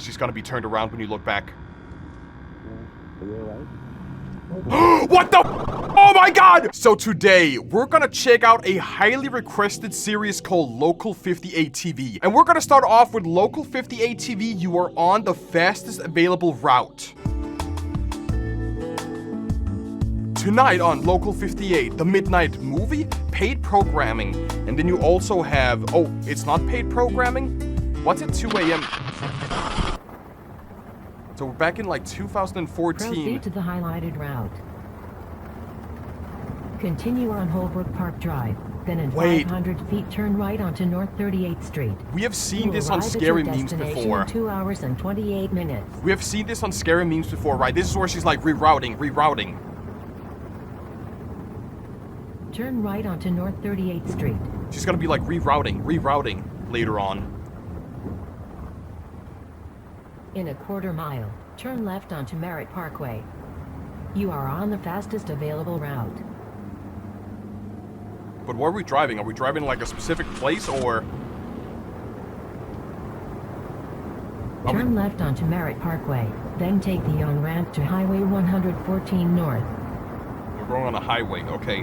She's gonna be turned around when you look back. Are you alright? What the? Oh my god! So today, we're gonna check out a highly requested series called Local58 TV. And we're gonna start off with Local58 TV. You are on the fastest available route. Tonight on Local58, the midnight movie, paid programming. And then you also have, oh, it's not paid programming? What's at 2 a.m.? So we're back in like 2014. Proceed to the highlighted route. Continue on Holbrook Park Drive. Then in 500 feet, turn right onto North 38th Street. We have seen this on scary memes before. In 2 hours and 28 minutes. We have seen this on scary memes before, right? This is where she's like rerouting. Turn right onto North 38th Street. She's gonna be like rerouting later on. In a quarter mile, turn left onto Merritt Parkway. You are on the fastest available route. But where are we driving? Are we driving like a specific place or? Turn left onto Merritt Parkway, then take the on-ramp to Highway 114 North. We're going on a highway, okay.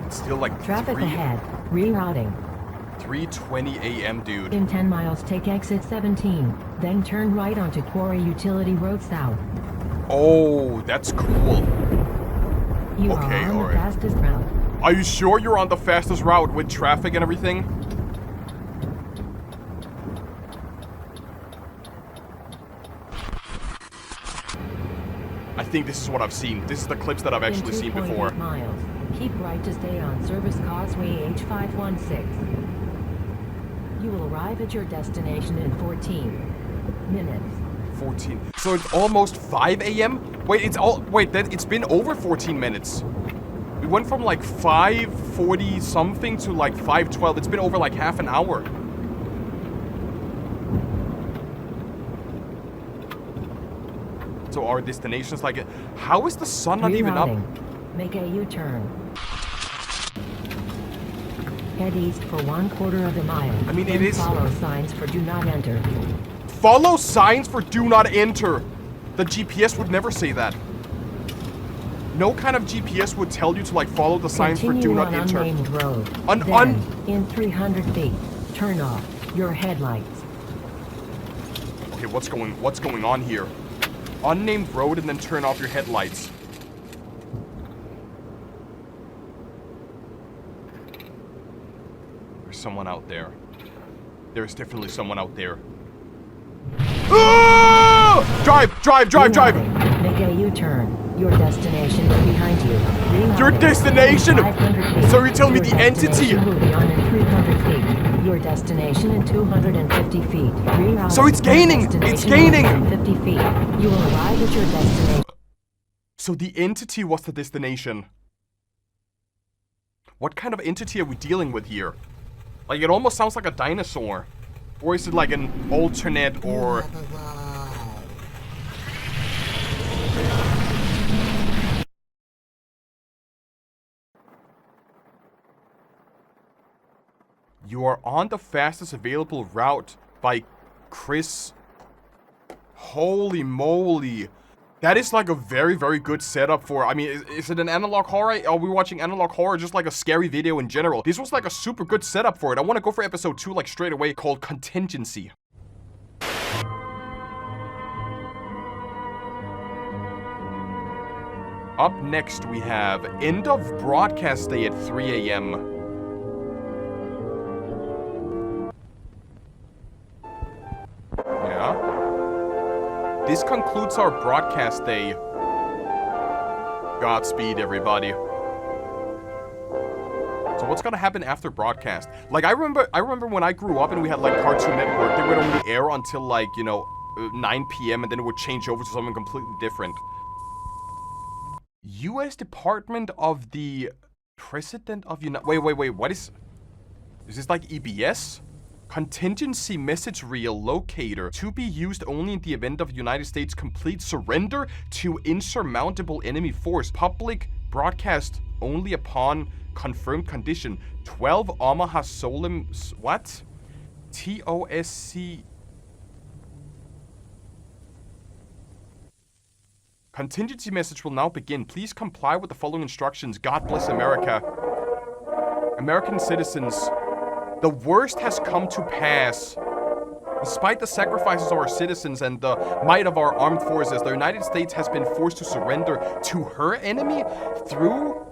It's still like traffic ahead, rerouting. 3:20 a.m., dude. In 10 miles, take exit 17, then turn right onto Quarry Utility Road South. Oh, that's cool. You are on the fastest route. Are you sure you're on the fastest route with traffic and everything? I think this is what I've seen. This is the clips that I've actually seen before. 2.8 miles. Keep right to stay on Service Causeway H516. You will arrive at your destination in 14 minutes. 14. So it's almost 5 a.m.? Wait, it's been over 14 minutes. We went from like 5:40 something to like 5:12. It's been over like half an hour. So our destination's like, how is the sun not even up? Make a U-turn. Head east for 1/4 of a mile. I mean, then it is. Follow signs for do not enter. Follow signs for do not enter. The GPS would never say that. No kind of GPS would tell you to like follow the signs for do not enter. Unnamed road. In 300 feet, turn off your headlights. Okay, what's going on here? Unnamed road and then turn off your headlights. There's someone out there. There's definitely someone out there. Ah! Drive! Make a U-turn. Your destination is behind you. Your destination? So you're telling me the entity? Moving on in 300 feet. Your destination in 250 feet. So it's gaining! It's gaining! 50 feet. You will arrive at your destination. So the entity was the destination. What kind of entity are we dealing with here? Like, it almost sounds like a dinosaur. Or is it like an alternate or... You are on the fastest available route by Kris. Holy moly. That is like a very, very good setup for, I mean, is it an analog horror? Are we watching analog horror, just like a scary video in general? This was like a super good setup for it. I want to go for episode 2 like straight away, called Contingency. Up next we have end of broadcast day at 3 a.m. This concludes our broadcast day. Godspeed, everybody. So what's gonna happen after broadcast? Like, I remember when I grew up and we had like Cartoon Network, they would only air until like, you know, 9 p.m. and then it would change over to something completely different. U.S. Department of the President of Wait, what is this like EBS? Contingency message reel locator to be used only in the event of United States complete surrender to insurmountable enemy force. Public broadcast only upon confirmed condition. 12 Omaha Solemn... What? TOSC. Contingency message will now begin. Please comply with the following instructions. God bless America. American citizens, the worst has come to pass. Despite the sacrifices of our citizens and the might of our armed forces, the United States has been forced to surrender to her enemy.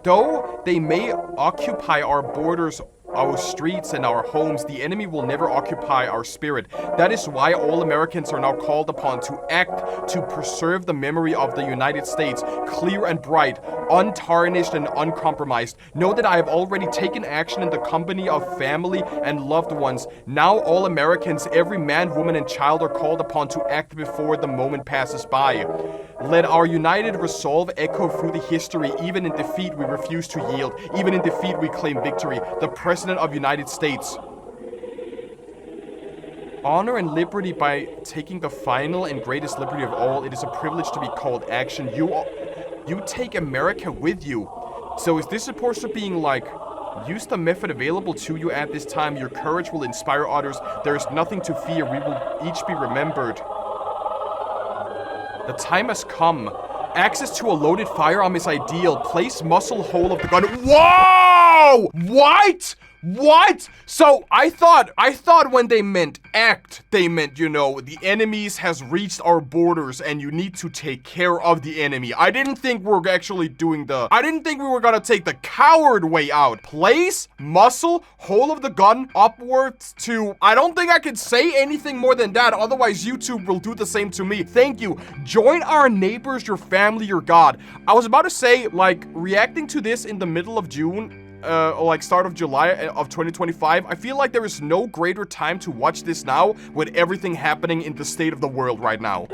Though they may occupy our borders, our streets, and our homes, the enemy will never occupy our spirit. That is why all Americans are now called upon to act to preserve the memory of the United States, clear and bright, untarnished and uncompromised. Know that I have already taken action in the company of family and loved ones. Now all Americans, every man, woman, and child are called upon to act before the moment passes by. Let our united resolve echo through the history. Even in defeat, we refuse to yield. Even in defeat, we claim victory. The President of United States. Honor and liberty by taking the final and greatest liberty of all. It is a privilege to be called action. You take America with you. So is this supposed to being like, use the method available to you at this time. Your courage will inspire others. There is nothing to fear. We will each be remembered. The time has come. Access to a loaded firearm is ideal. Place muzzle hole of the gun. Whoa! What? What? So I thought when they meant act, they meant, you know, the enemies has reached our borders and you need to take care of the enemy. I didn't think we were actually I didn't think we were gonna take the coward way out. Place, muscle, hole of the gun, upwards to, I don't think I could say anything more than that. Otherwise YouTube will do the same to me. Thank you. Join our neighbors, your family, your God. I was about to say, like, reacting to this in the middle of June, or like start of July of 2025, I feel like there is no greater time to watch this now with everything happening in the state of the world right now.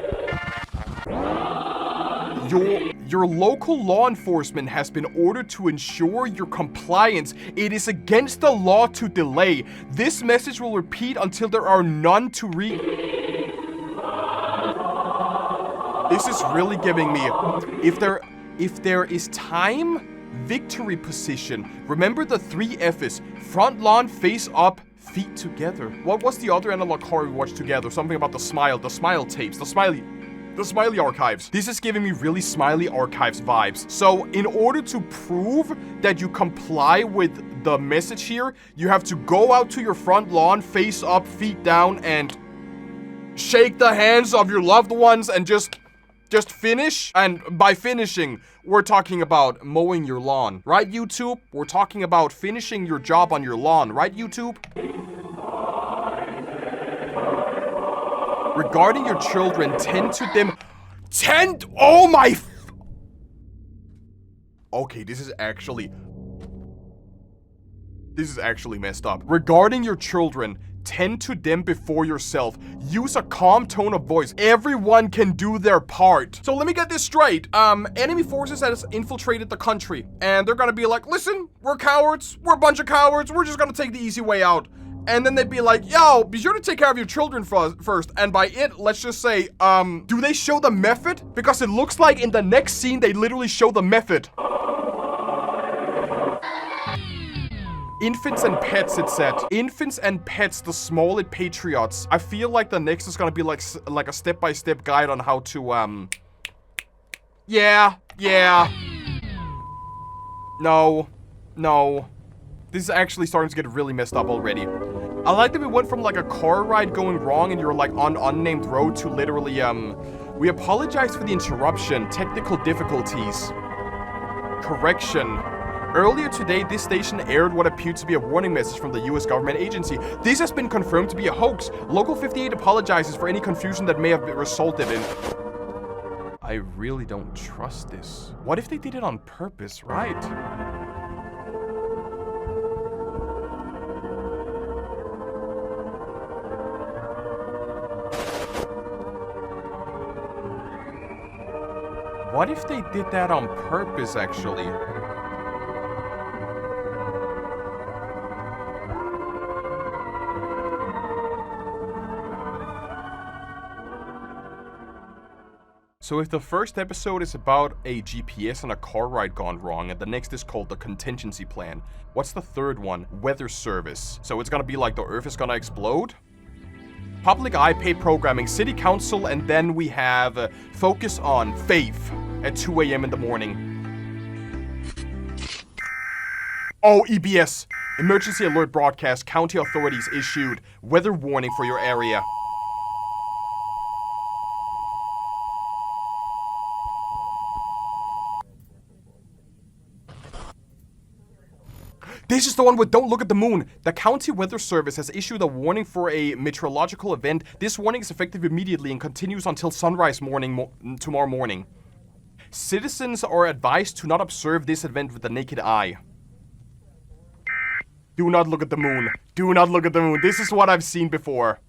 Your local law enforcement has been ordered to ensure your compliance. It is against the law to delay. This message will repeat until there are none to read. This is really giving me, if there is time, victory position. Remember the 3 F's. Front lawn, face up, feet together. What was the other analog horror we watched together? Something about the smile tapes, the smiley archives. This is giving me really smiley archives vibes. So in order to prove that you comply with the message here, you have to go out to your front lawn, face up, feet down, and shake the hands of your loved ones and just finish. And by finishing, we're talking about mowing your lawn. Right, YouTube? We're talking about finishing your job on your lawn. Right, YouTube? Regarding your children, tend to them. Oh my. Okay, this is actually messed up. Regarding your children, tend to them before yourself. Use a calm tone of voice. Everyone can do their part. So let me get this straight. Enemy forces has infiltrated the country, and they're gonna be like, listen, we're cowards. We're a bunch of cowards. We're just gonna take the easy way out. And then they'd be like, yo, be sure to take care of your children first. And by it, let's just say, do they show the method? Because it looks like in the next scene, they literally show the method. Infants and pets, it said. Infants and pets, the smallest patriots. I feel like the next is gonna be like a step-by-step guide on how to, Yeah. No. This is actually starting to get really messed up already. I like that we went from like a car ride going wrong and you're like on unnamed road to literally, we apologize for the interruption. Technical difficulties. Correction. Earlier today, this station aired what appeared to be a warning message from the US government agency. This has been confirmed to be a hoax. Local58 apologizes for any confusion that may have resulted in... I really don't trust this. What if they did it on purpose, right? What if they did that on purpose, actually? So if the first episode is about a GPS and a car ride gone wrong, and the next is called the Contingency Plan, what's the third one? Weather Service. So it's gonna be like the Earth is gonna explode? Public Eye, paid programming, City Council, and then we have Focus on Faith at 2 a.m. in the morning. Oh, EBS. Emergency alert broadcast. County authorities issued weather warning for your area. This is the one with Don't Look at the Moon. The County Weather Service has issued a warning for a meteorological event. This warning is effective immediately and continues until sunrise tomorrow morning. Citizens are advised to not observe this event with the naked eye. Do not look at the moon. Do not look at the moon. This is what I've seen before.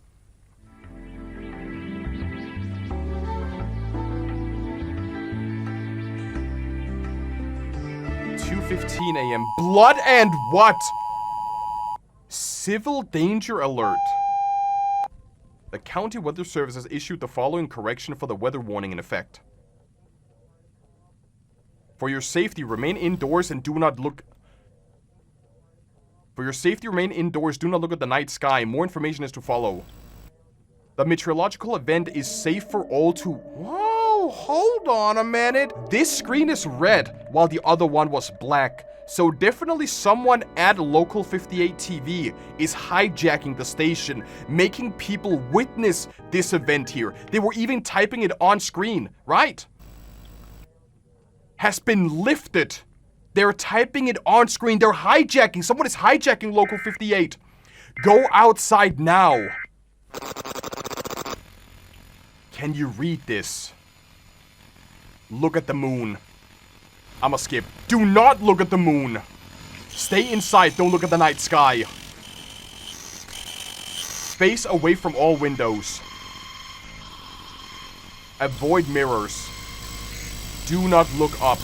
.15 a.m. Blood and what? Civil danger alert. The County Weather Service has issued the following correction for the weather warning in effect. For your safety, remain indoors and do not look... For your safety, remain indoors. Do not look at the night sky. More information is to follow. The meteorological event is safe for all to... Whoa, hold on a minute. This screen is red, while the other one was black. So definitely someone at Local58 TV is hijacking the station, making people witness this event here. They were even typing it on screen, right? Has been lifted. They're typing it on screen. They're hijacking. Someone is hijacking Local58. Go outside now. Can you read this? Look at the moon. I'ma skip. Do not look at the moon. Stay inside. Don't look at the night sky. Space away from all windows. Avoid mirrors. Do not look up.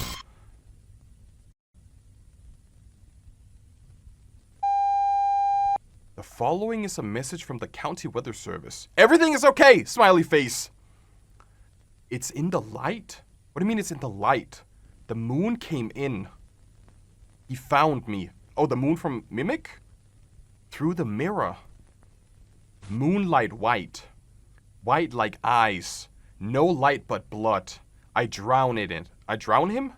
The following is a message from the County Weather Service. Everything is okay! Smiley face. It's in the light? What do you mean it's in the light? The moon came in. He found me. Oh, the moon from Mimic? Through the mirror. Moonlight white. White like eyes. No light but blood. I drown in it. I drown him?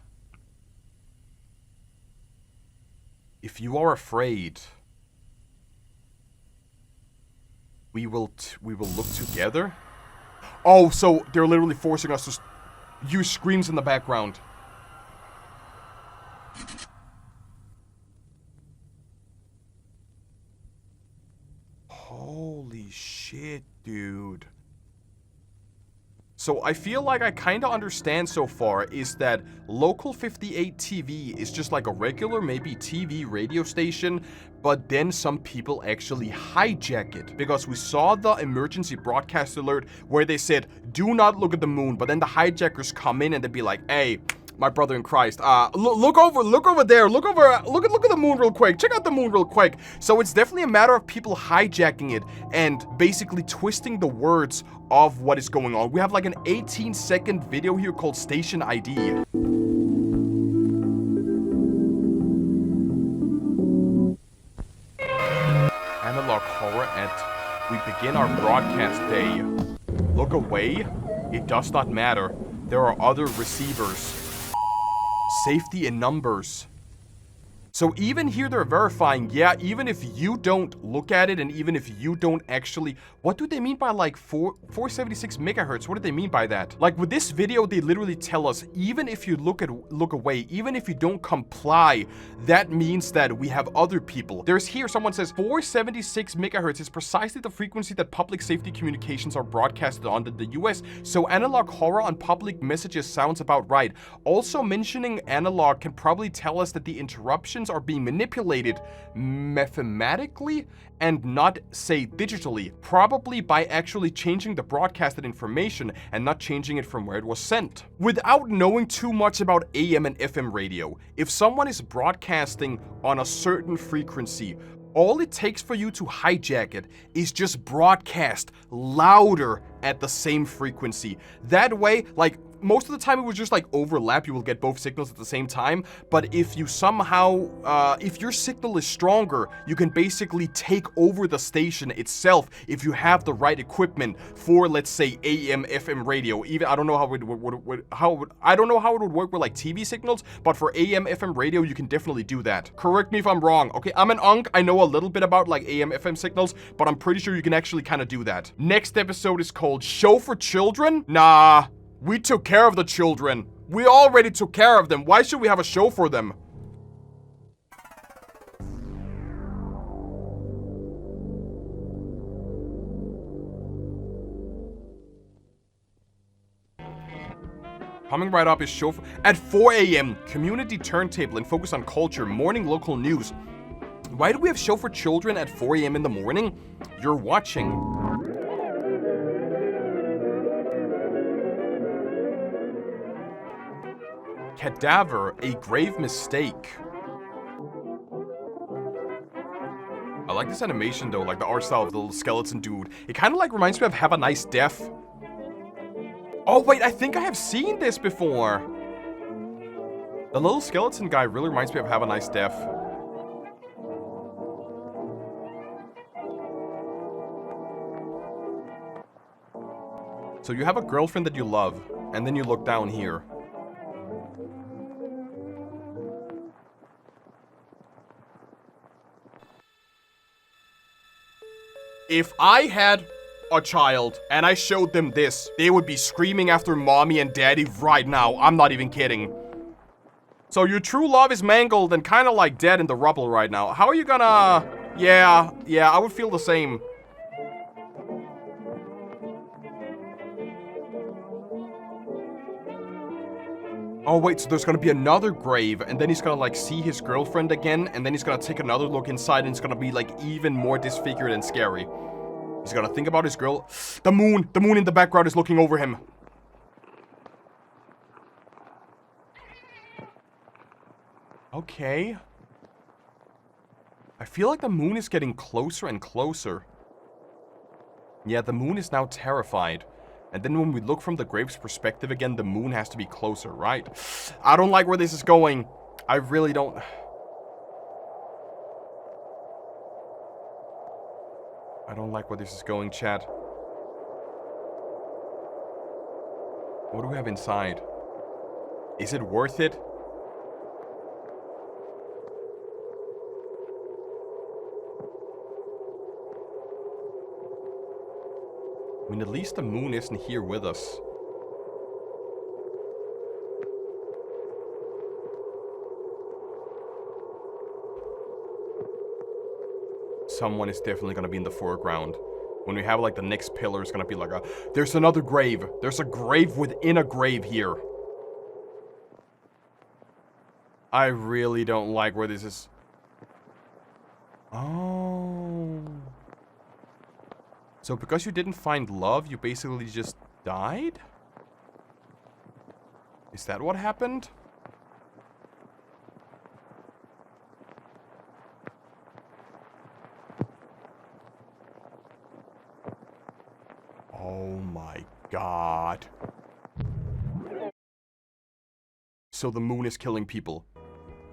If you are afraid, we will look together. Oh, so they're literally forcing us to use screams in the background. Holy shit, dude. So I feel like I kind of understand so far is that Local58 TV is just like a regular, maybe TV radio station, but then some people actually hijack it. Because we saw the emergency broadcast alert where they said, do not look at the moon, but then the hijackers come in and they'd be like, hey, my brother in Christ, look over there, look at the moon real quick, check out the moon real quick. So it's definitely a matter of people hijacking it and basically twisting the words of what is going on. We have like an 18-second video here called Station ID. Analog horror at we begin our broadcast day. Look away, it does not matter. There are other receivers. Safety in numbers. So even here they're verifying, yeah, even if you don't look at it and even if you don't actually... What do they mean by like 476 megahertz? What do they mean by that? Like with this video, they literally tell us, even if you look away, even if you don't comply, that means that we have other people. There's here, someone says 476 megahertz is precisely the frequency that public safety communications are broadcasted on in the US. So analog horror on public messages sounds about right. Also mentioning analog can probably tell us that the interruptions are being manipulated mathematically and not, say, digitally, probably by actually changing the broadcasted information and not changing it from where it was sent. Without knowing too much about AM and FM radio, if someone is broadcasting on a certain frequency, all it takes for you to hijack it is just broadcast louder at the same frequency. That way, like, most of the time it would just like overlap. You will get both signals at the same time. But if you somehow, if your signal is stronger, you can basically take over the station itself if you have the right equipment for, let's say, AM, FM radio. Even I don't know how it would I don't know how it would work with like TV signals, but for AM, FM radio, you can definitely do that. Correct me if I'm wrong. Okay, I'm an unk. I know a little bit about like AM, FM signals, but I'm pretty sure you can actually kind of do that. Next episode is called Show for Children? Nah. We took care of the children. We already took care of them. Why should we have a show for them? Coming right up is show for at 4 a.m. Community turntable and focus on culture. Morning local news. Why do we have show for children at 4 a.m. in the morning? You're watching. Cadaver, a grave mistake. I like this animation though, like the art style of the little skeleton dude. It kind of like reminds me of Have a Nice Death. Oh wait, I think I have seen this before. The little skeleton guy really reminds me of Have a Nice Death. So you have a girlfriend that you love, and then you look down here. If I had a child and I showed them this, they would be screaming after mommy and daddy right now. I'm not even kidding. So your true love is mangled and kind of like dead in the rubble right now. How are you gonna... Yeah, I would feel the same. Oh wait, so there's gonna be another grave, and then he's gonna like see his girlfriend again, and then he's gonna take another look inside, and it's gonna be like even more disfigured and scary. He's gonna think about his girl. The moon in the background is looking over him. Okay. I feel like the moon is getting closer and closer. Yeah, the moon is now terrified. And then when we look from the grave's perspective again, the moon has to be closer, right? I don't like where this is going. I really don't. I don't like where this is going, chat. What do we have inside? Is it worth it? I mean, at least the moon isn't here with us. Someone is definitely gonna be in the foreground. When we have like the next pillar, it's gonna be like a... There's another grave. There's a grave within a grave here. I really don't like where this is. Oh... So because you didn't find love, you basically just died? Is that what happened? Oh my god. So the moon is killing people.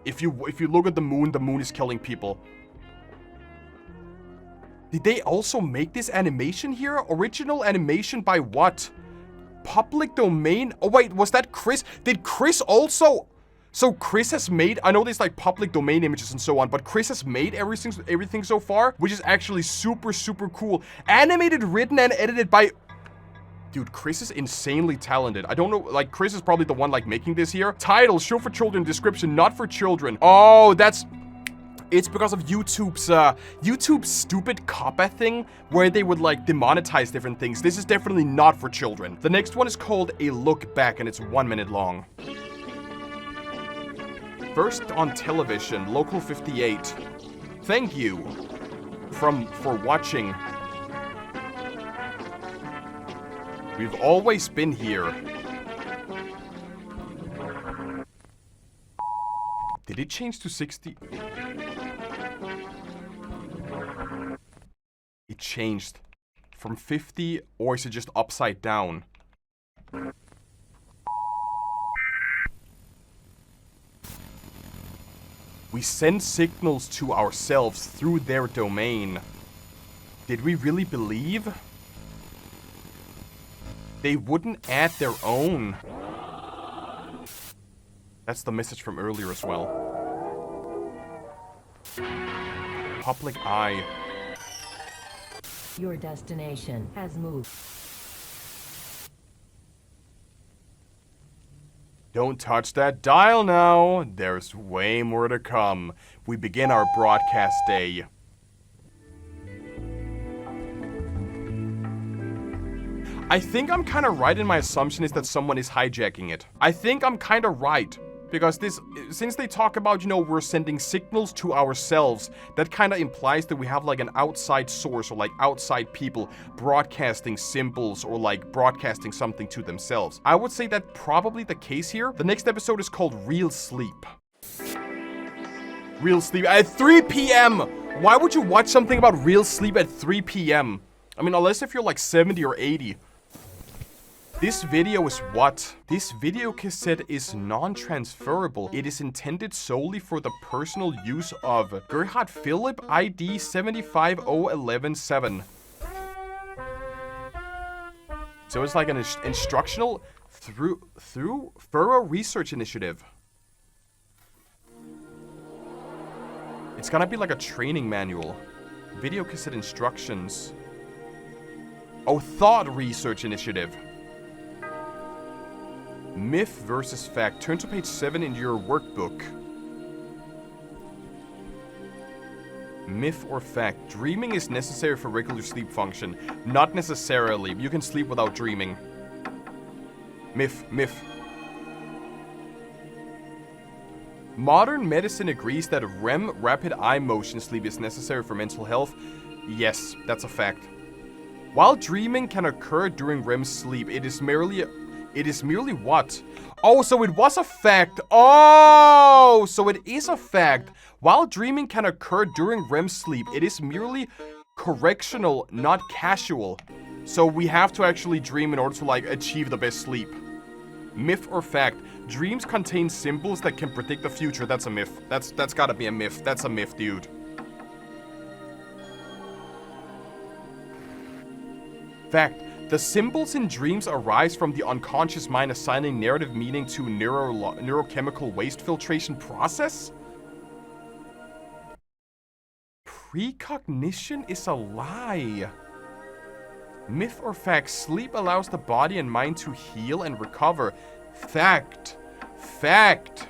If you look at the moon is killing people. Did they also make this animation here? Original animation by what? Public domain? Oh wait, was that Kris? Did Kris also... So Kris has made... I know there's like public domain images and so on, but Kris has made everything so far, which is actually super, super cool. Animated, written, and edited by... Dude, Kris is insanely talented. I don't know, like, Kris is probably the one, like, making this here. Title, show for children, description, not for children. Oh, that's... It's because of YouTube's stupid COPPA thing, where they would, like, demonetize different things. This is definitely not for children. The next one is called A Look Back, and it's 1 minute long. First on television, Local58. Thank you for watching. We've always been here. Did it change to 60? It changed from 50, or is it just upside down? We send signals to ourselves through their domain. Did we really believe they wouldn't add their own? That's the message from earlier as well. Public eye. Your destination has moved. Don't touch that dial now. There's way more to come. We begin our broadcast day. I think I'm kind of right in my assumption is that someone is hijacking it. I think I'm kind of right. Because since they talk about, you know, we're sending signals to ourselves, that kind of implies that we have like an outside source or like outside people broadcasting symbols or like broadcasting something to themselves. I would say that's probably the case here. The next episode is called Real Sleep. Real Sleep at 3 p.m. Why would you watch something about real sleep at 3 p.m.? I mean, unless if you're like 70 or 80. This video is what? This video cassette is non-transferable. It is intended solely for the personal use of Gerhard Philipp ID 750117. So it's like an instructional through thorough research initiative. It's gonna be like a training manual. Video cassette instructions. Oh, thought research initiative. Myth versus fact. Turn to page 7 in your workbook. Myth or fact. Dreaming is necessary for regular sleep function. Not necessarily. You can sleep without dreaming. Myth. Modern medicine agrees that REM, rapid eye motion sleep, is necessary for mental health. Yes, that's a fact. While dreaming can occur during REM sleep, it is merely what? Oh, so it was a fact. Oh, so it is a fact. While dreaming can occur during REM sleep, it is merely correctional, not casual. So we have to actually dream in order to like achieve the best sleep. Myth or fact? Dreams contain symbols that can predict the future. That's a myth. That's gotta be a myth. That's a myth, dude. Fact. The symbols in dreams arise from the unconscious mind assigning narrative meaning to neurochemical waste filtration process? Precognition is a lie. Myth or fact? Sleep allows the body and mind to heal and recover. Fact. Fact.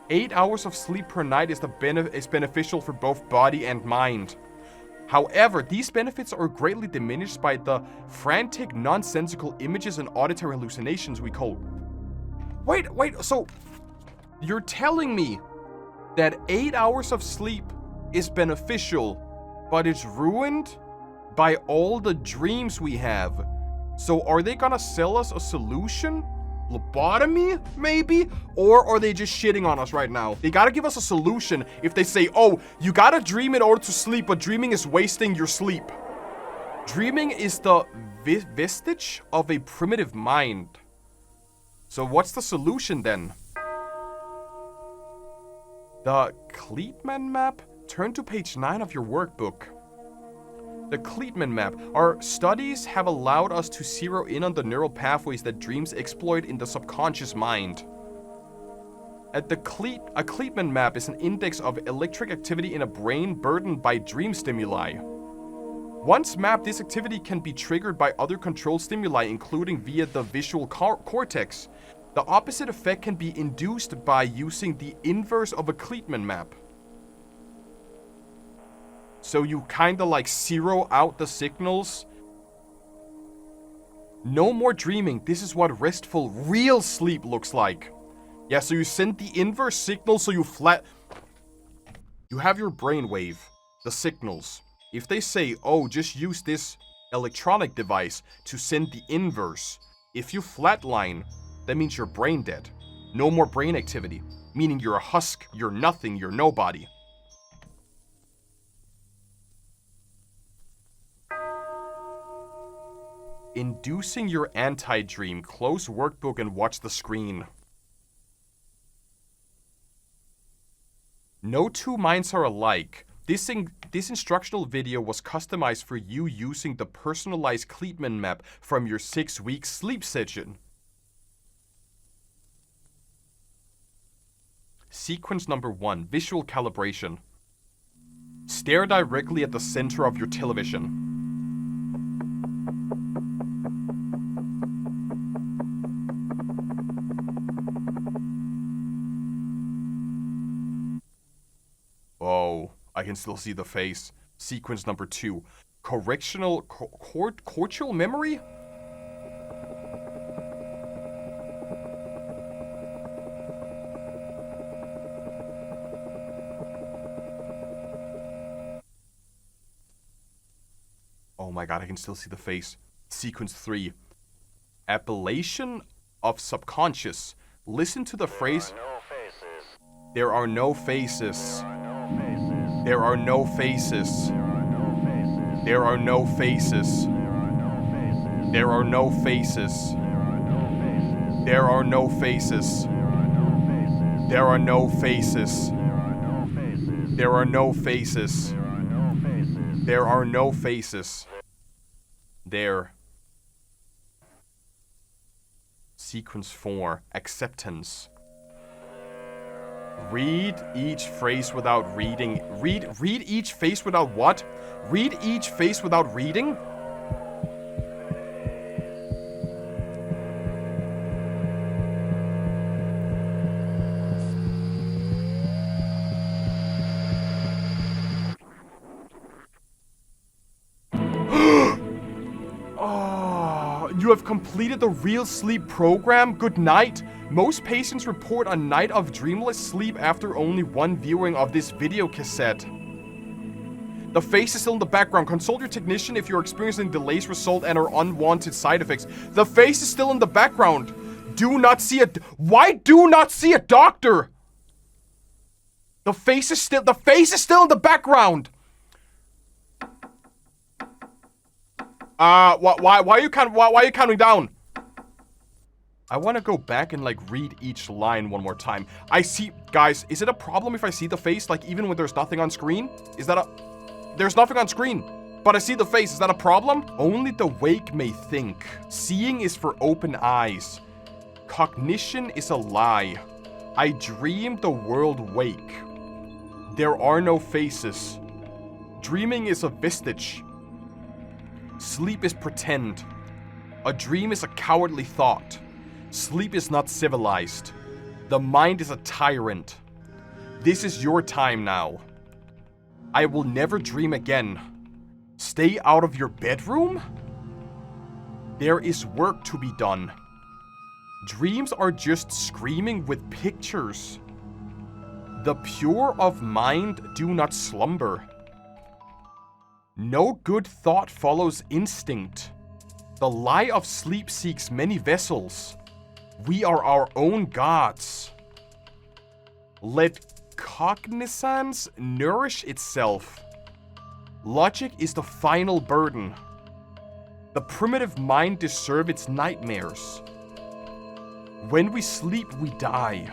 8 hours of sleep per night is beneficial for both body and mind. However, these benefits are greatly diminished by the frantic, nonsensical images and auditory hallucinations we call... Wait, so... You're telling me that 8 hours of sleep is beneficial, but it's ruined by all the dreams we have. So are they gonna sell us a solution? Lobotomy, maybe? Or are they just shitting on us right now? They gotta give us a solution if they say, oh, you gotta dream in order to sleep, but dreaming is wasting your sleep. Dreaming is the vestige of a primitive mind. So what's the solution then? The Kleitman map? Turn to page 9 of your workbook. The Kleitman map. Our studies have allowed us to zero in on the neural pathways that dreams exploit in the subconscious mind. A Kleitman map is an index of electric activity in a brain burdened by dream stimuli. Once mapped, this activity can be triggered by other control stimuli, including via the visual cortex. The opposite effect can be induced by using the inverse of a Kleitman map. So you kinda like zero out the signals. No more dreaming. This is what restful, real sleep looks like. Yeah, so you send the inverse signal so you You have your brainwave, the signals. If they say, oh, just use this electronic device to send the inverse. If you flatline, that means you're brain dead. No more brain activity. Meaning you're a husk, you're nothing, you're nobody. Inducing your anti-dream. Close workbook and watch the screen. No two minds are alike. This instructional video was customized for you using the personalized Kleitman map from your 6-week sleep session. Sequence number 1, visual calibration. Stare directly at the center of your television. Oh, I can still see the face. Sequence number 2, correctional cortical memory? Oh my god, I can still see the face. Sequence 3. Appellation of subconscious. Listen to the phrase. There are no faces. There are no faces. There are no faces. There are no faces. There are no faces. There are no faces. There are no faces. There are no faces. There. Sequence 4. Acceptance. Read each phrase without reading. Read each face without what? Read each face without reading? You have completed the real sleep program. Good night. Most patients report a night of dreamless sleep after only one viewing of this video cassette. The face is still in the background. Consult your technician if you're experiencing delays, result, and or unwanted side effects. The face is still in the background. Do not see a... Why do not see a doctor? The face is still in the background. Why are you counting down? I want to go back and like read each line one more time. I see, guys, is it a problem if I see the face like even when there's nothing on screen? Is that there's nothing on screen, but I see the face. Is that a problem? Only the wake may think. Seeing is for open eyes. Cognition is a lie. I dream the world wake. There are no faces. Dreaming is a vestige. Sleep is pretend. A dream is a cowardly thought. Sleep is not civilized. The mind is a tyrant. This is your time now. I will never dream again. Stay out of your bedroom? There is work to be done. Dreams are just screaming with pictures. The pure of mind do not slumber. No good thought follows instinct. The lie of sleep seeks many vessels. We are our own gods. Let cognizance nourish itself. Logic is the final burden. The primitive mind deserves its nightmares. When we sleep, we die.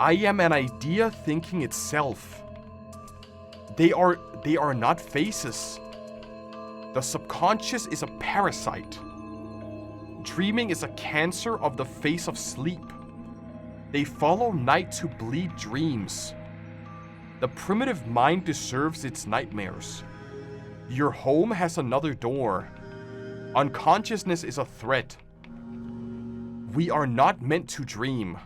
I am an idea thinking itself. They are not faces. The subconscious is a parasite. Dreaming is a cancer of the face of sleep. They follow night to bleed dreams. The primitive mind deserves its nightmares. Your home has another door. Unconsciousness is a threat. We are not meant to dream.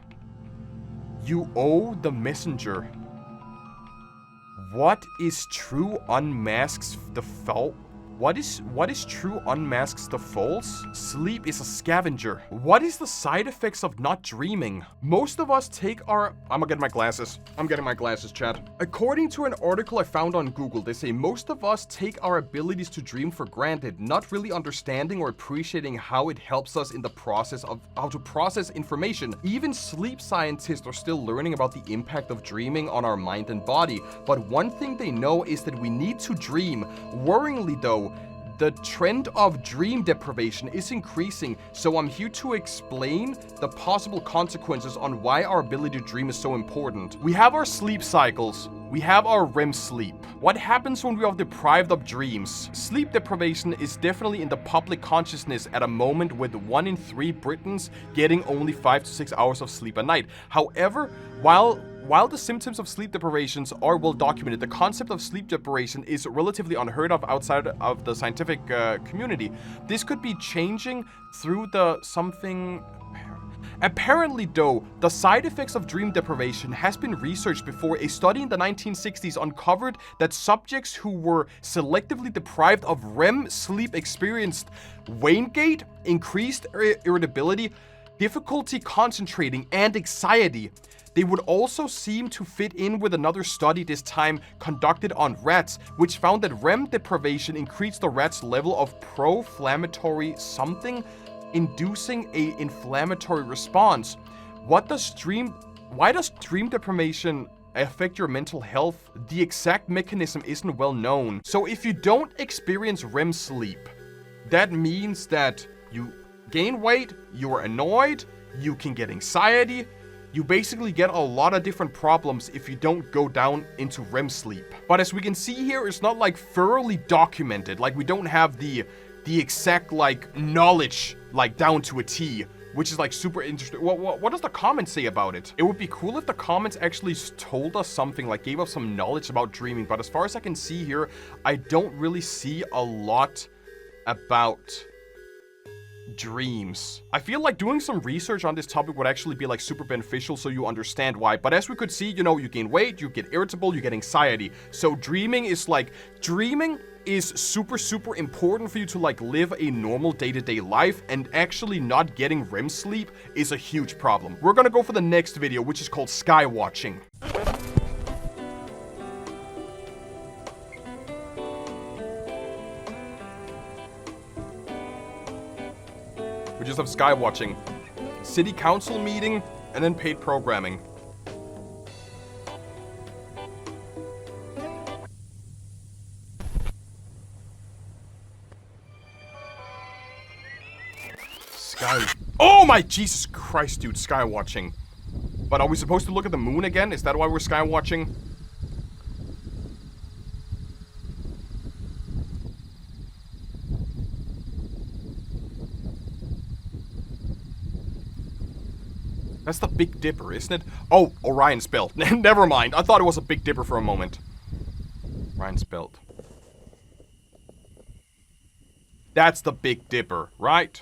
You owe the messenger. What is true unmasks the false? What is true unmasks the false? Sleep is a scavenger. What is the side effects of not dreaming? Most of us take our... I'm getting my glasses, chat. According to an article I found on Google, they say most of us take our abilities to dream for granted, not really understanding or appreciating how it helps us in the process of how to process information. Even sleep scientists are still learning about the impact of dreaming on our mind and body. But one thing they know is that we need to dream. Worryingly though, The trend of dream deprivation is increasing, so I'm here to explain the possible consequences on why our ability to dream is so important. We have our sleep cycles. We have our REM sleep. What happens when we are deprived of dreams? Sleep deprivation is definitely in the public consciousness at a moment with 1 in 3 Britons getting only 5 to 6 hours of sleep a night. However, while the symptoms of sleep deprivations are well documented, the concept of sleep deprivation is relatively unheard of outside of the scientific community. This could be changing through something... Apparently, though, the side effects of dream deprivation has been researched before. A study in the 1960s uncovered that subjects who were selectively deprived of REM sleep experienced weight gain, increased irritability, difficulty concentrating, and anxiety. They would also seem to fit in with another study, this time conducted on rats, which found that REM deprivation increased the rat's level of pro-inflammatory something, inducing a inflammatory response. Why does dream deprivation affect your mental health? The exact mechanism isn't well known. So if you don't experience REM sleep, that means that you gain weight, you are annoyed, you can get anxiety. You basically get a lot of different problems if you don't go down into REM sleep. But as we can see here, it's not like thoroughly documented. Like we don't have the exact like knowledge like down to a T, which is like super interesting. What does the comments say about it? It would be cool if the comments actually told us something, like gave us some knowledge about dreaming. But as far as I can see here, I don't really see a lot about dreams. I feel like doing some research on this topic would actually be like super beneficial so you understand why. But as we could see, you know, you gain weight, you get irritable, you get anxiety. So dreaming is super important for you to like live a normal day-to-day life, and actually not getting REM sleep is a huge problem. We're gonna go for the next video, which is called Skywatching. We just have Skywatching, city council meeting, and then paid programming. Oh my Jesus Christ, dude, Skywatching. But are we supposed to look at the moon again? Is that why we're Skywatching? That's the Big Dipper, isn't it? Oh, Orion's belt. Never mind. I thought it was a Big Dipper for a moment. Orion's belt. That's the Big Dipper, right?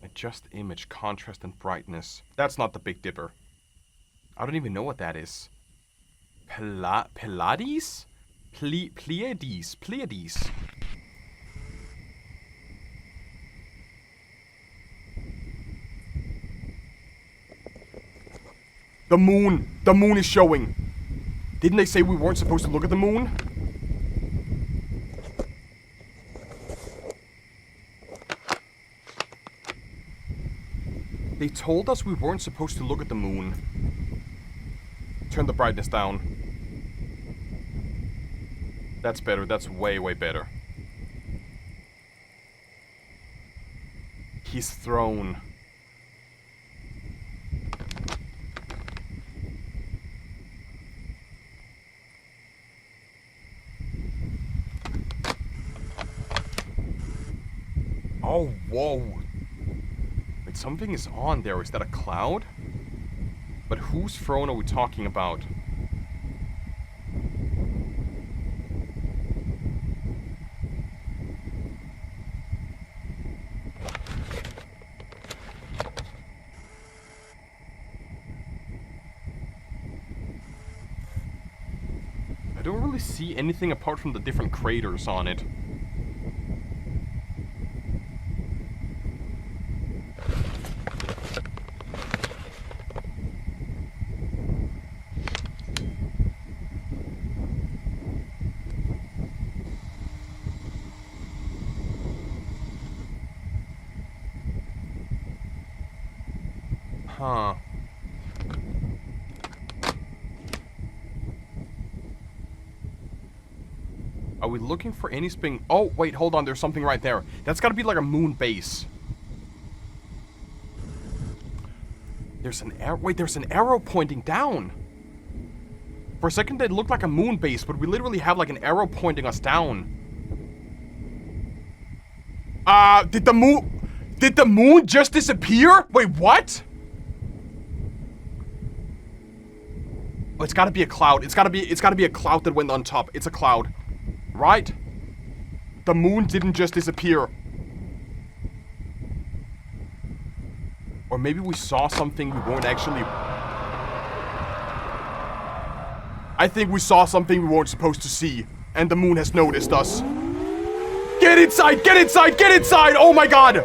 Adjust image, contrast, and brightness. That's not the Big Dipper. I don't even know what that is. Pleiades? Pleiades. The moon. The moon is showing. Didn't they say we weren't supposed to look at the moon? They told us we weren't supposed to look at the moon. Turn the brightness down. That's better. That's way, way better. His throne. Oh, whoa. Wait, something is on there. Is that a cloud? But whose throne are we talking about? I don't really see anything apart from the different craters on it. Huh. Are we looking for any spin? Oh, wait, hold on. There's something right there. That's gotta be like a moon base. There's an arrow. Wait, there's an arrow pointing down. For a second, it looked like a moon base, but we literally have like an arrow pointing us down. Did the moon just disappear? Wait, what? Oh, it's gotta be a cloud. It's gotta be a cloud that went on top. It's a cloud. Right? The moon didn't just disappear. Or maybe we saw something we weren't actually... I think we saw something we weren't supposed to see. And the moon has noticed us. Get inside! Get inside! Get inside! Oh my god!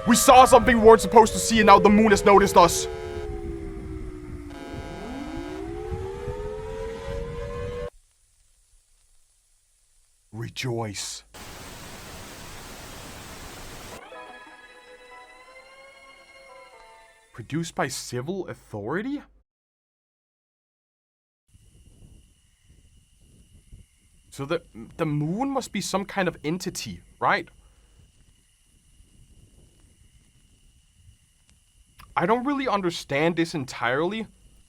We saw something we weren't supposed to see and now the moon has noticed us. Rejoice. Produced by civil authority? So the moon must be some kind of entity, right? I don't really understand this entirely,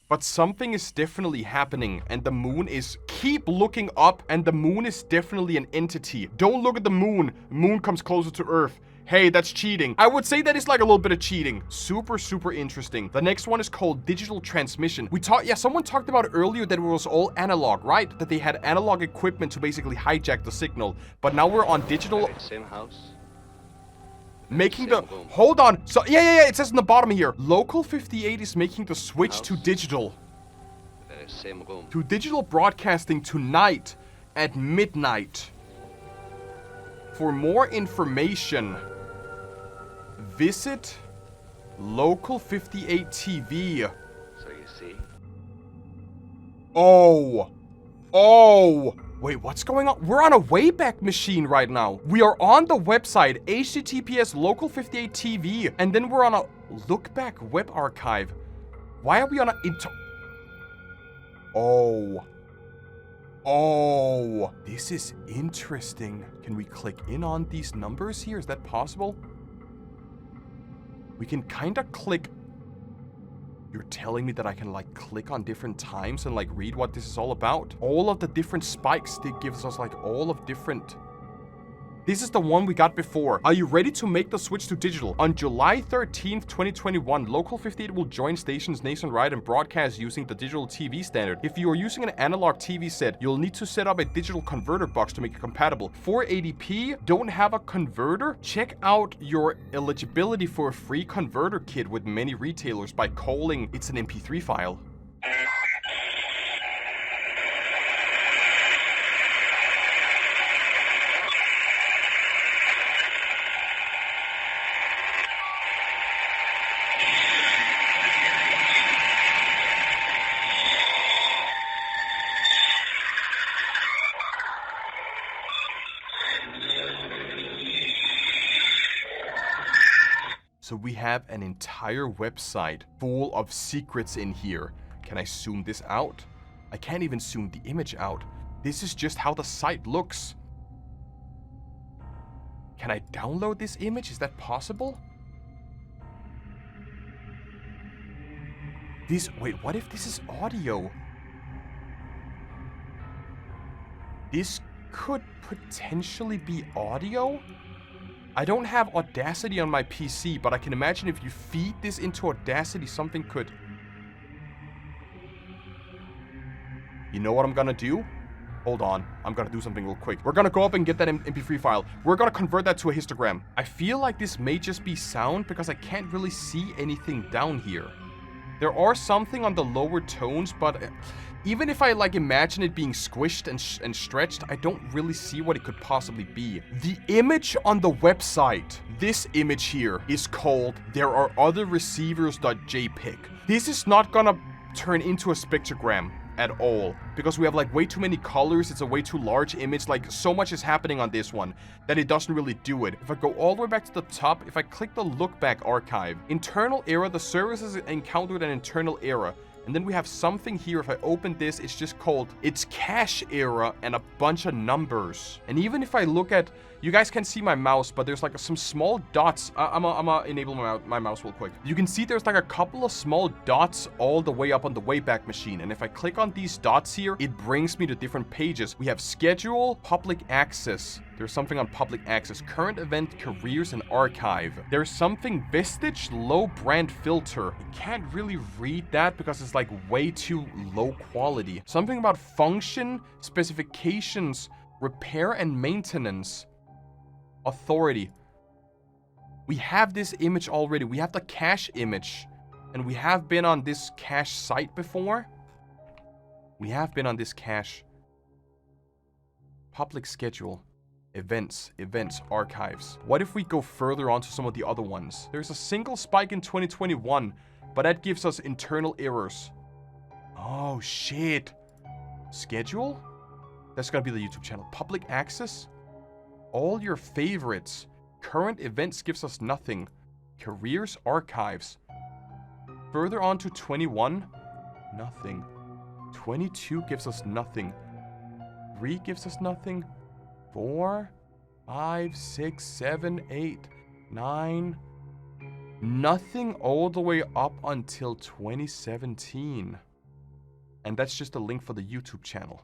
but something is definitely happening, and the moon is... Keep looking up, and the moon is definitely an entity. Don't look at the moon. Moon comes closer to Earth. Hey, that's cheating. I would say that is like a little bit of cheating. Super, super interesting. The next one is called digital transmission. Someone talked about earlier that it was all analog, right? That they had analog equipment to basically hijack the signal. But now we're on digital. Same house. Making the... Hold on. So, yeah. It says in the bottom here. Local58 is making the switch to digital. Same room. To digital broadcasting tonight at midnight. For more information, visit Local58 TV. So you see? Oh. Wait, what's going on? We're on a Wayback Machine right now. We are on the website, https Local58 TV, and then we're on a look back web archive. Why are we on a... Oh, this is interesting. Can we click in on these numbers here? Is that possible? We can kind of click... You're telling me that I can, like, click on different times and, like, read what this is all about? All of the different spikes, it gives us, like, all of different... This is the one we got before. Are you ready to make the switch to digital? On July 13th, 2021, Local58 will join stations nationwide and broadcast using the digital TV standard. If you are using an analog TV set, you'll need to set up a digital converter box to make it compatible. 480p, don't have a converter? Check out your eligibility for a free converter kit with many retailers by calling it's an MP3 file. So we have an entire website full of secrets in here. Can I zoom this out? I can't even zoom the image out. This is just how the site looks. Can I download this image? Is that possible? Wait, what if this is audio? This could potentially be audio? I don't have Audacity on my PC, but I can imagine if you feed this into Audacity, something could... You know what I'm gonna do? Hold on, I'm gonna do something real quick. We're gonna go up and get that MP3 file. We're gonna convert that to a histogram. I feel like this may just be sound because I can't really see anything down here. There are something on the lower tones, but even if I like imagine it being squished and stretched, I don't really see what it could possibly be. The image on the website, this image here, is called There Are Other Receivers.jpg. This is not gonna turn into a spectrogram. at all. Because we have like way too many colors, it's a way too large image, like so much is happening on this one that it doesn't really do it. If I go all the way back to the top, if I click the look back archive, internal error, the services encountered an internal error. And then we have something here, if I open this, it's just called, it's cache error and a bunch of numbers. And even if I look at, you guys can see my mouse, but there's like some small dots. I'm gonna enable my mouse real quick. You can see there's like a couple of small dots all the way up on the Wayback Machine. And if I click on these dots here, it brings me to different pages. We have schedule, public access. There's something on public access, current event, careers, and archive. There's something vestige, low brand filter. I can't really read that because it's like way too low quality. Something about function, specifications, repair and maintenance. Authority. We have this image already. We have the cache image. And we have been on this cache site before. We have been on this cache. Public schedule. Events, archives. What if we go further on to some of the other ones? There's a single spike in 2021, but that gives us internal errors. Oh, shit. Schedule? That's gonna be the YouTube channel. Public access? All your favorites. Current events gives us nothing. Careers, archives. Further on to 21, nothing. 22 gives us nothing. 3 gives us nothing. 4, 5, 6, 7, 8, 9. Nothing all the way up until 2017. And that's just a link for the YouTube channel.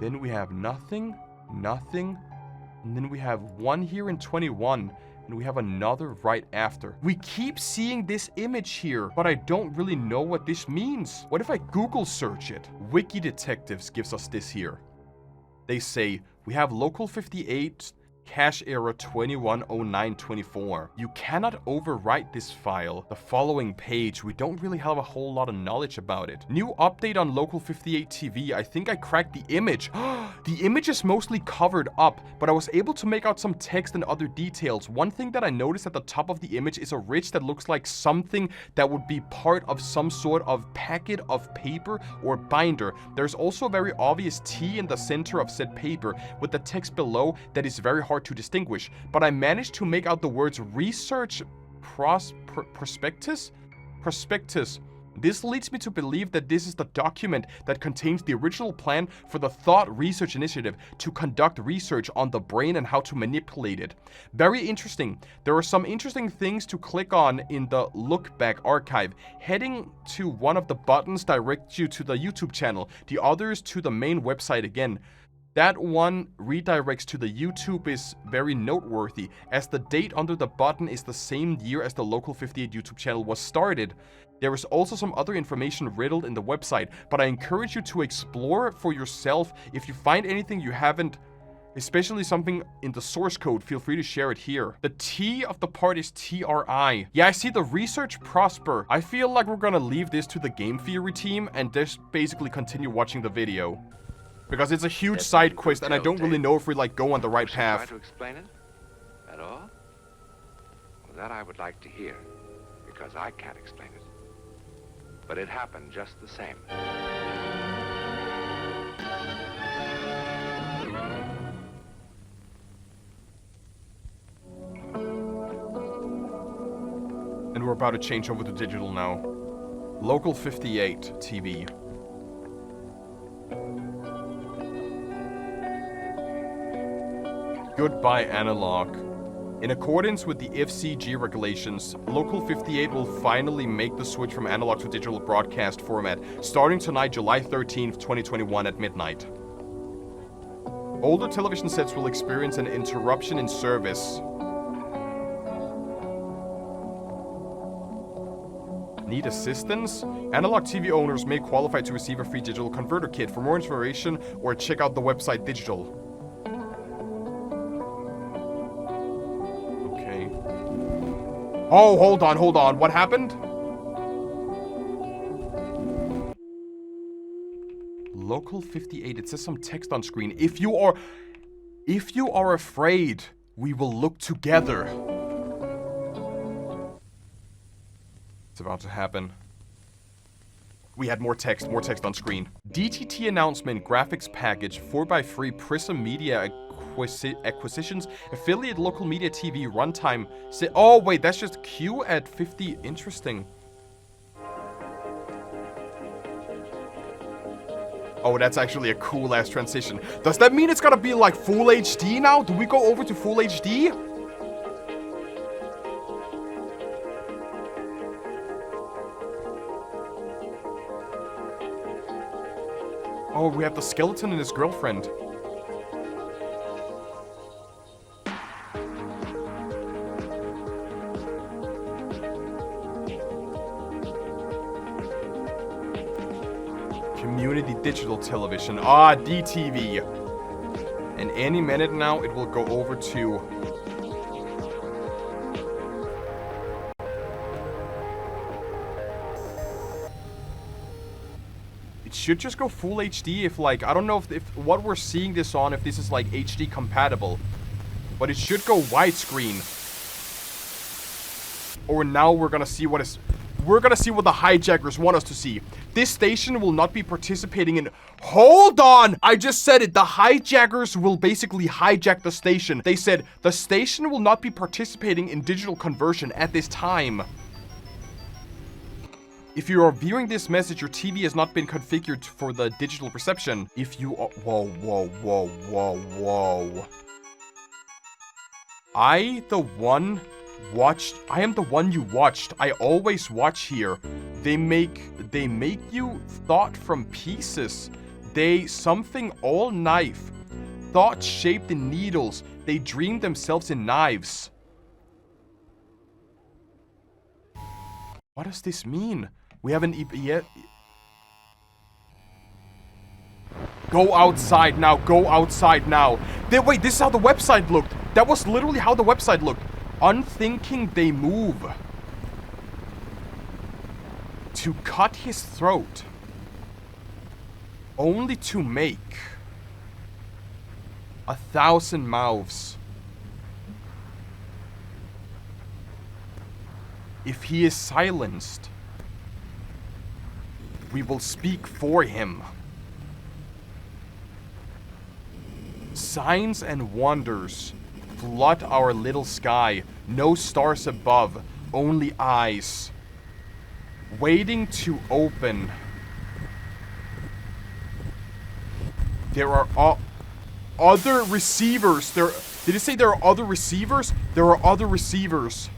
Then we have nothing, nothing. And then we have one here in 21. And we have another right after. We keep seeing this image here, but I don't really know what this means. What if I Google search it? Wiki Detectives gives us this here. They say, we have Local58 cache error 210924. You cannot overwrite this file. The following page, we don't really have a whole lot of knowledge about it. New update on Local58-TV. I think I cracked the image. The image is mostly covered up, but I was able to make out some text and other details. One thing that I noticed at the top of the image is a ridge that looks like something that would be part of some sort of packet of paper or binder. There's also a very obvious T in the center of said paper with the text below that is very hard to distinguish, but I managed to make out the words research prospectus. This leads me to believe that this is the document that contains the original plan for the Thought Research Initiative to conduct research on the brain and how to manipulate it. Very interesting. There are some interesting things to click on in the Look Back archive. Heading to one of the buttons directs you to the YouTube channel, the others to the main website again. That one redirects to the YouTube is very noteworthy, as the date under the button is the same year as the Local58 YouTube channel was started. There is also some other information riddled in the website, but I encourage you to explore for yourself. If you find anything you haven't, especially something in the source code, feel free to share it here. The T of the part is TRI. Yeah, I see the research prosper. I feel like we're gonna leave this to the game theory team and just basically continue watching the video. Because it's a huge side quest, and I don't really know if we like go on the right path. Try to explain it at all? Well, that I would like to hear, because I can't explain it. But it happened just the same. And we're about to change over to digital now. Local58 TV. Goodbye, analog. In accordance with the FCG regulations, Local58 will finally make the switch from analog to digital broadcast format, starting tonight, July 13th, 2021 at midnight. Older television sets will experience an interruption in service. Need assistance? Analog TV owners may qualify to receive a free digital converter kit. For more information, or check out the website Digital. Oh, hold on. What happened? Local58. It says some text on screen. If you are afraid, we will look together. It's about to happen. We had more text on screen. DTT announcement, graphics package, 4x3 Prism Media acquisitions, affiliate local media TV, runtime. Oh, wait, that's just Q at 50. Interesting. Oh, that's actually a cool-ass transition. Does that mean it's gonna be like full HD now? Do we go over to full HD? Oh, we have the skeleton and his girlfriend. Community digital television. Ah, DTV. And any minute now, it will go over to... It should just go full HD if, like, I don't know if what we're seeing this on, if this is, like, HD compatible. But it should go widescreen. Or now we're gonna see what is... We're gonna see what the hijackers want us to see. This station will not be participating in... Hold on! I just said it. The hijackers will basically hijack the station. They said, the station will not be participating in digital conversion at this time. If you are viewing this message, your TV has not been configured for the digital reception. If you are... Whoa, whoa, whoa, whoa, whoa. I am the one you watched. I always watch here. They make you thought from pieces. They something all knife. Thoughts shaped in needles. They dream themselves in knives. What does this mean? We haven't yet. Go outside now. Go outside now. Wait, this is how the website looked. That was literally how the website looked. Unthinking they move. To cut his throat. Only to make 1,000 mouths. If he is silenced, we will speak for him. Signs and wonders flood our little sky. No stars above, only eyes. Waiting to open. There are other receivers. Did it say there are other receivers? There are other receivers.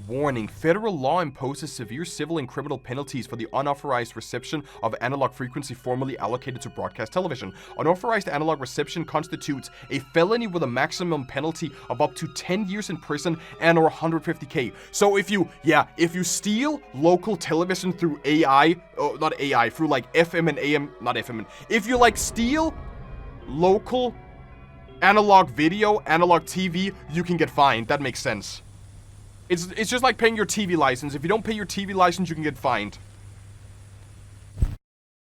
Warning, federal law imposes severe civil and criminal penalties for the unauthorized reception of analog frequency formerly allocated to broadcast television. Unauthorized analog reception constitutes a felony with a maximum penalty of up to 10 years in prison and or $150K. So if you steal local television through through like FM and AM, not FM, if you like steal local analog video, analog TV, you can get fined. That makes sense. It's just like paying your TV license. If you don't pay your TV license, you can get fined.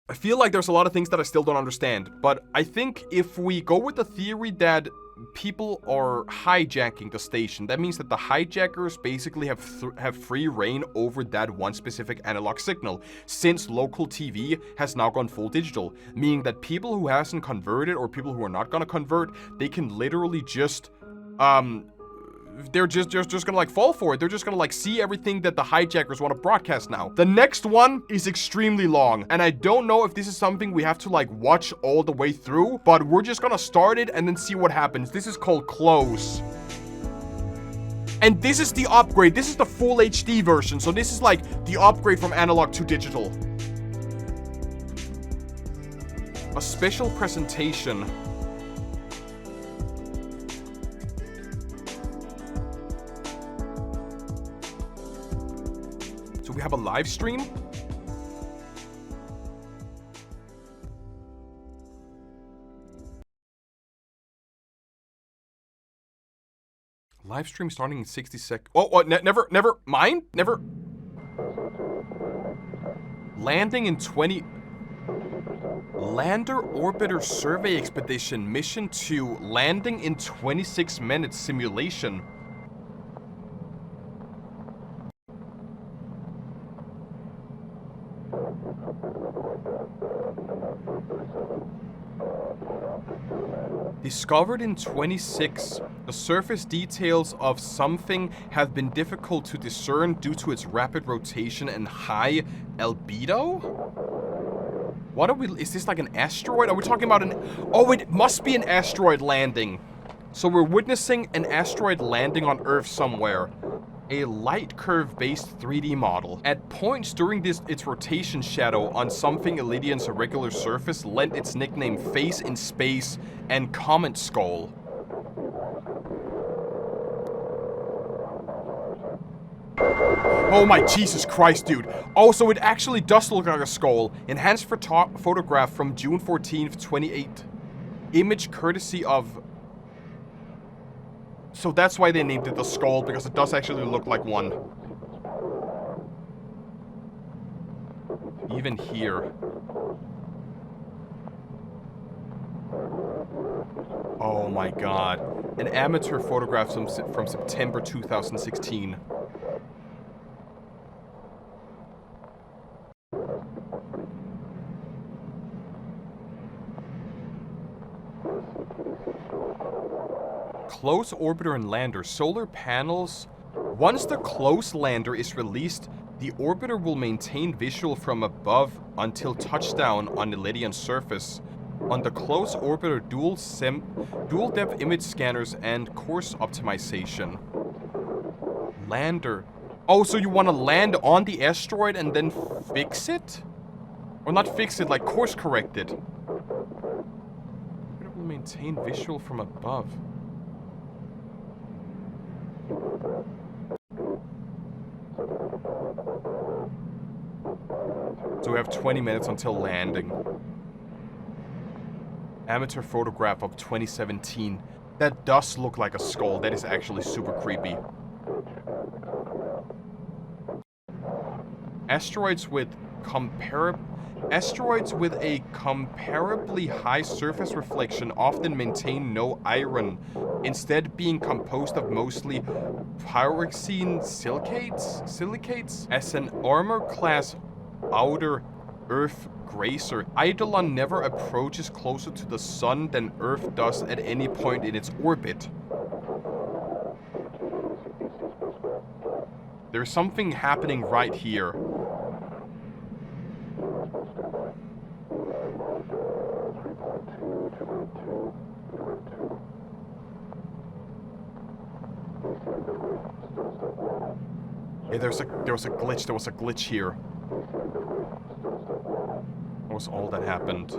I feel like there's a lot of things that I still don't understand, but I think if we go with the theory that people are hijacking the station, that means that the hijackers basically have free reign over that one specific analog signal, since local TV has now gone full digital, meaning that people who hasn't converted or people who are not gonna convert, they can literally just they're just gonna like fall for it. They're just gonna like see everything that the hijackers want to broadcast now. The next one is extremely long, and I don't know if this is something we have to like watch all the way through, but we're just gonna start it and then see what happens. This is called Close. And this is the upgrade. This is the full HD version, so this is like the upgrade from analog to digital. A special presentation. We have a live stream. Live stream starting in 60 seconds. Never mind. Never. Landing in 20. Lander Orbiter Survey Expedition mission to landing in 26 minutes simulation. Discovered in 26, the surface details of something have been difficult to discern due to its rapid rotation and high albedo? What are we... Is this like an asteroid? Are we talking about an... Oh, it must be an asteroid landing. So we're witnessing an asteroid landing on Earth somewhere. A light curve-based 3D model. At points during its rotation, shadow on something Eidolon's irregular surface lent its nickname Face in Space and Comet Skull. Oh my Jesus Christ, dude. Oh, so it actually does look like a skull. Enhanced photograph from June 14th, 28. Image courtesy of... So that's why they named it the skull, because it does actually look like one. Even here. Oh my god. An amateur photograph from September 2016. Close orbiter and lander. Solar panels. Once the close lander is released, the orbiter will maintain visual from above until touchdown on the Eidolon surface. On the close orbiter, dual depth image scanners and course optimization. Lander. Oh, so you want to land on the asteroid and then fix it? Or not fix it, like course correct it. Orbiter will maintain visual from above. So we have 20 minutes until landing. Amateur photograph of 2017. That does look like a skull. That is actually super creepy. Asteroids with a comparably high surface reflection often maintain no iron, instead being composed of mostly pyroxene silicates. As an armor class outer Earth grazer, Eidolon never approaches closer to the sun than Earth does at any point in its orbit. There's something happening right here. Yeah, there was a glitch here. That was all that happened.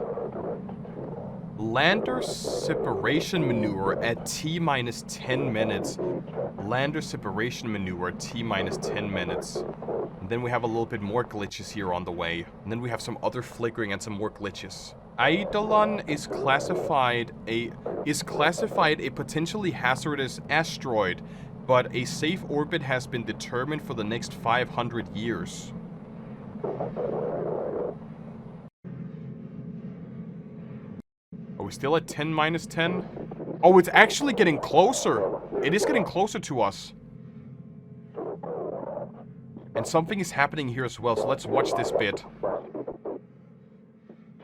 Lander separation maneuver at T-minus 10 minutes. Lander separation maneuver at T-minus 10 minutes. And then we have a little bit more glitches here on the way. And then we have some other flickering and some more glitches. Eidolon is classified a potentially hazardous asteroid, but a safe orbit has been determined for the next 500 years. Are we still at 10 minus 10? Oh, it's actually getting closer. It is getting closer to us. And something is happening here as well, so let's watch this bit.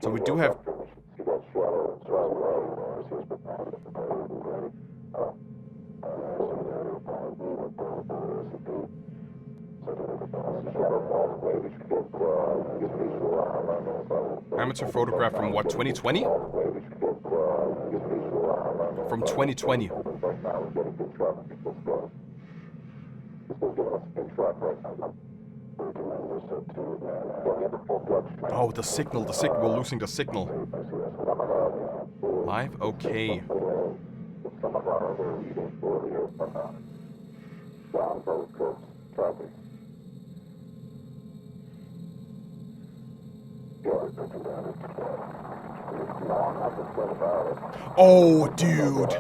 So we do have... Amateur photograph from what, 2020? From 2020. Oh, the signal, we're losing the signal. Live? Okay. Oh, dude.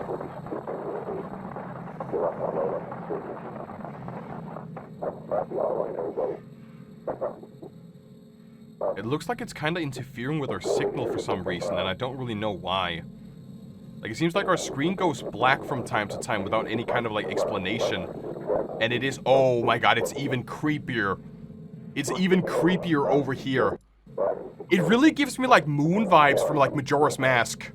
It looks like it's kind of interfering with our signal for some reason, and I don't really know why. Like, it seems like our screen goes black from time to time without any kind of, like, explanation. And it is... Oh my god, it's even creepier. It's even creepier over here. It really gives me like moon vibes from like Majora's Mask.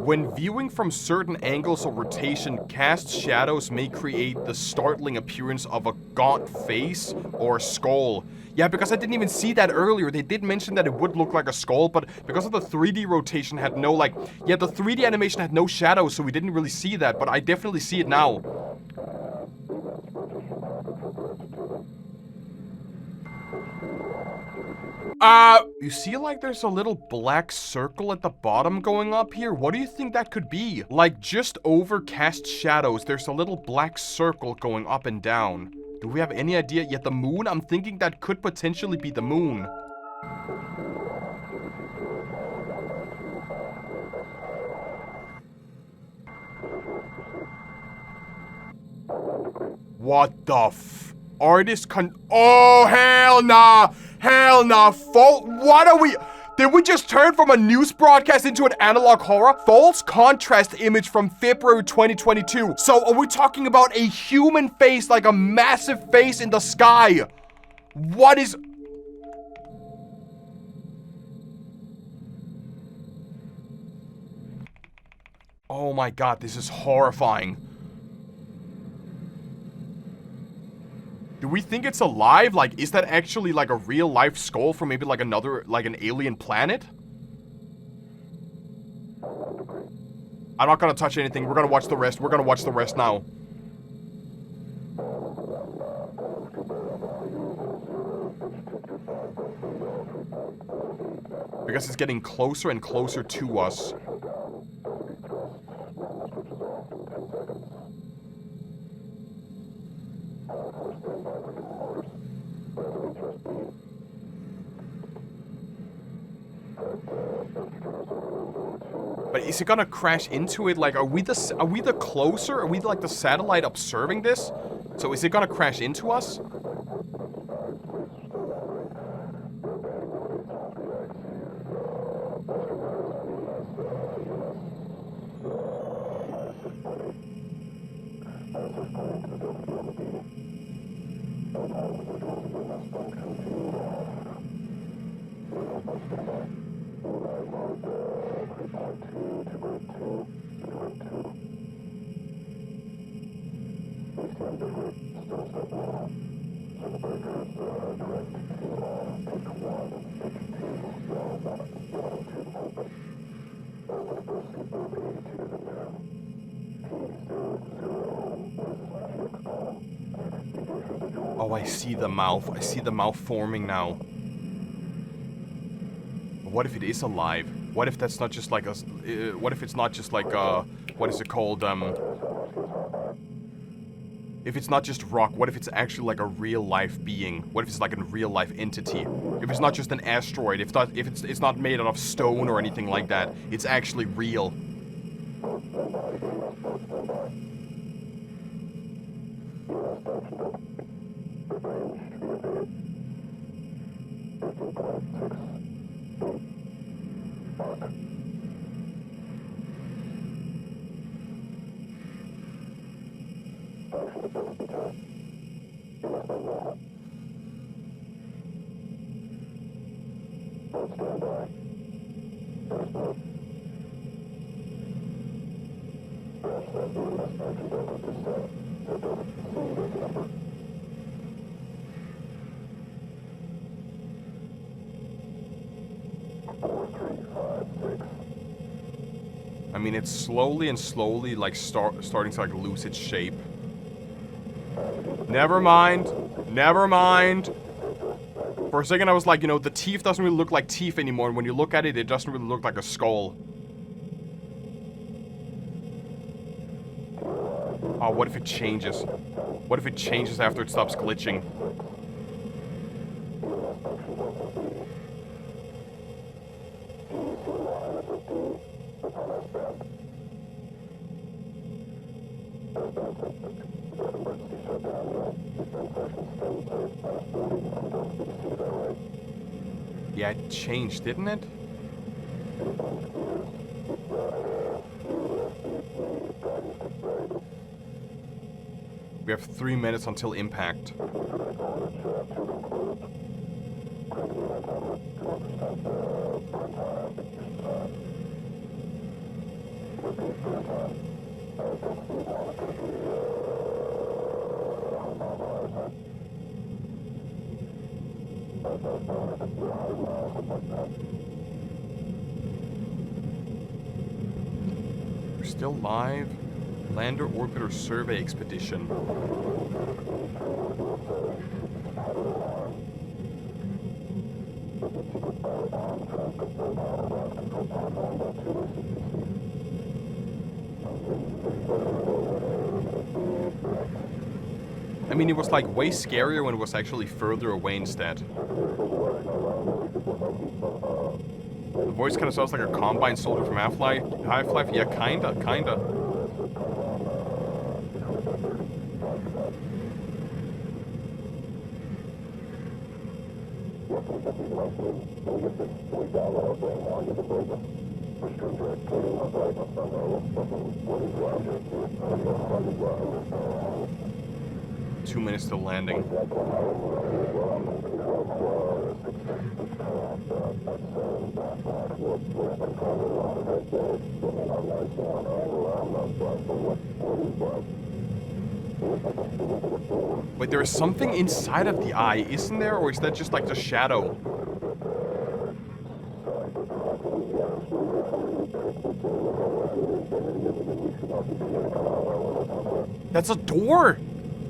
When viewing from certain angles of rotation, cast shadows may create the startling appearance of a gaunt face or skull. Yeah, because I didn't even see that earlier. They did mention that it would look like a skull, but because of the 3D rotation had no like... Yeah, the 3D animation had no shadows, so we didn't really see that, but I definitely see it now. You see like there's a little black circle at the bottom going up here? What do you think that could be? Like just over cast shadows, there's a little black circle going up and down. Do we have any idea yet? The moon? I'm thinking that could potentially be the moon. What the f... Artist oh, hell nah! Hell nah! What are we... Did we just turn from a news broadcast into an analog horror? False contrast image from February 2022. So are we talking about a human face, like a massive face in the sky? What is... Oh my god, this is horrifying. Do we think it's alive? Like, is that actually like a real life skull from maybe like another, like an alien planet? I'm not gonna touch anything. We're gonna watch the rest. We're gonna watch the rest now. Because it's getting closer and closer to us. But is it gonna crash into it? Like, are we the closer? Are we like the satellite observing this? So is it gonna crash into us? Oh, I see the mouth. I see the mouth forming now. What if it is alive? What if that's not just like a... what if it's not just like a... What is it called? If it's not just rock, what if it's actually like a real-life being? What if it's like a real-life entity? If it's not just an asteroid, if it's not made out of stone or anything like that, it's actually real. I mean, it's slowly and slowly, like, starting to, like, lose its shape. Never mind. Never mind. For a second, I was like, you know, the teeth doesn't really look like teeth anymore. And when you look at it, it doesn't really look like a skull. Oh, what if it changes? What if it changes after it stops glitching? Yeah, it changed, didn't it? We have 3 minutes until impact. We're still live. Lander Orbiter Survey Expedition. I mean, it was like way scarier when it was actually further away instead. The voice kind of sounds like a Combine soldier from Half-Life. Yeah, kinda. Two minutes to landing. Wait, there is something inside of the eye, isn't there? Or is that just like the shadow? That's a door!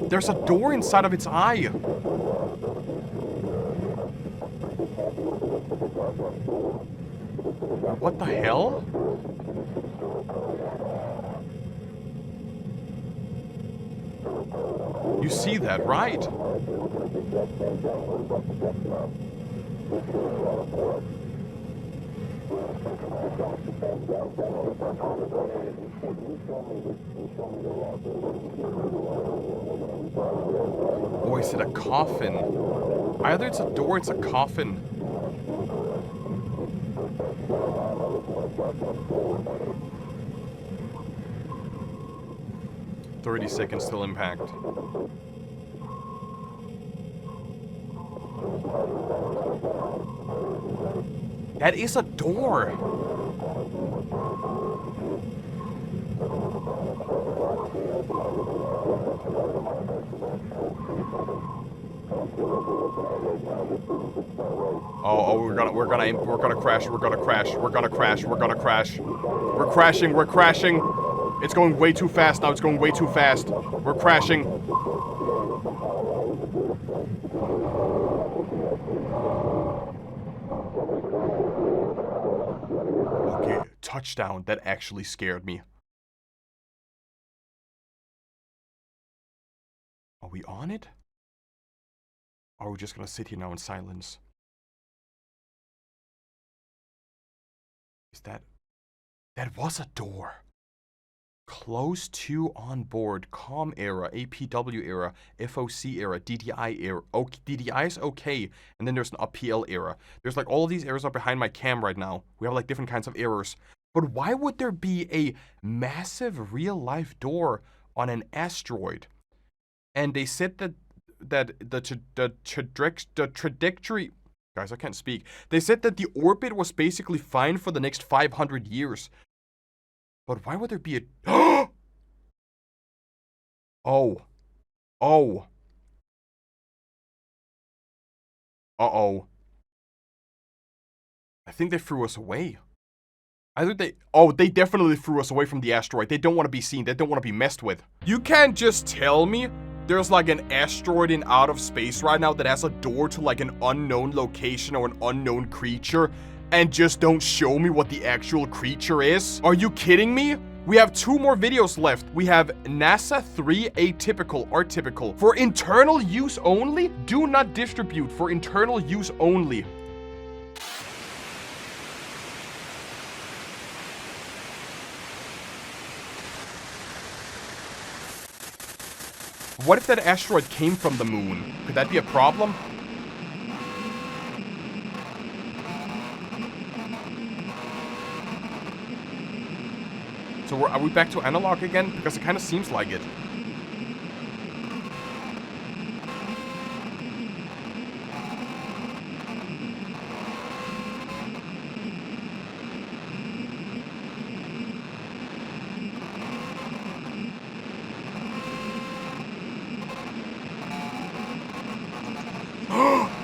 There's a door inside of its eye! What the hell? You see that, right? Or is it a coffin? Either it's a door, it's a coffin. "30 seconds till impact." That is a door! Oh, we're gonna crash. We're crashing. It's going way too fast now. We're crashing. Okay, touchdown. That actually scared me. Are we on it? Or are we just gonna sit here now in silence? Is that... That was a door. Close to on board. COM era, APW era, FOC era, DDI era. Okay, DDI is okay. And then there's an UPL era. There's like all of these errors are behind my cam right now. We have like different kinds of errors. But why would there be a massive real-life door on an asteroid? And they said that the trajectory... Guys, I can't speak. They said that the orbit was basically fine for the next 500 years. But why would there be a... Oh. Oh. Uh-oh. I think they threw us away. Either they... Oh, they definitely threw us away from the asteroid. They don't want to be seen. They don't want to be messed with. You can't just tell me there's like an asteroid in outer space right now that has a door to like an unknown location or an unknown creature, and just don't show me what the actual creature is? Are you kidding me? We have 2 more videos left. We have NASA 3 atypical. For internal use only, do not distribute. For internal use only. What if that asteroid came from the moon? Could that be a problem? So are we back to analog again? Because it kind of seems like it.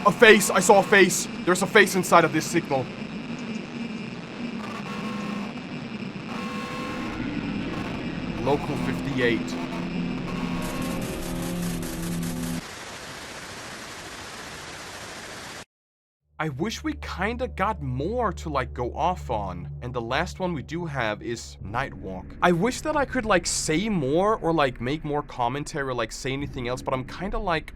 A face! I saw a face! There's a face inside of this signal. Local 58. I wish we kinda got more to like go off on. And the last one we do have is Nightwalk. I wish that I could like say more or like make more commentary or like say anything else, but I'm kinda like,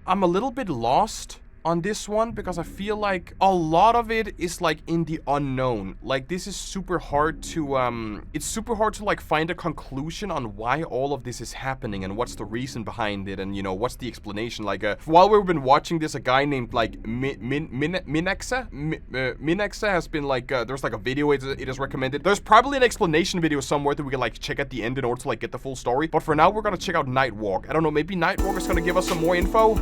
I'm a little bit lost on this one because I feel like a lot of it is like in the unknown. Like this is super hard to it's super hard to like find a conclusion on why all of this is happening and what's the reason behind it and you know what's the explanation. Like while we've been watching this, a guy named like Minexa has been like there's like a video it is recommended. There's probably an explanation video somewhere that we can like check at the end in order to like get the full story. But for now we're gonna check out Nightwalk. I don't know, maybe Nightwalk is gonna give us some more info.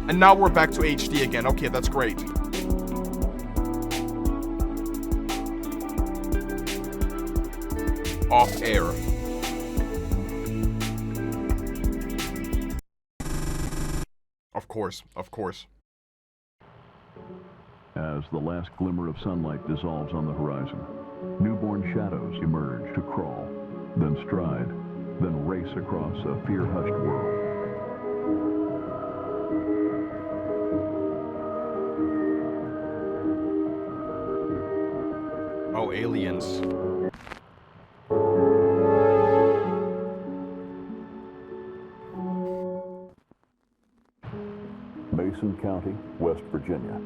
And now we're back to HD again. Okay, that's great. Off air. Of course, of course. As the last glimmer of sunlight dissolves on the horizon, newborn shadows emerge to crawl, then stride, then race across a fear-hushed world. Oh, aliens. Mason County, West Virginia.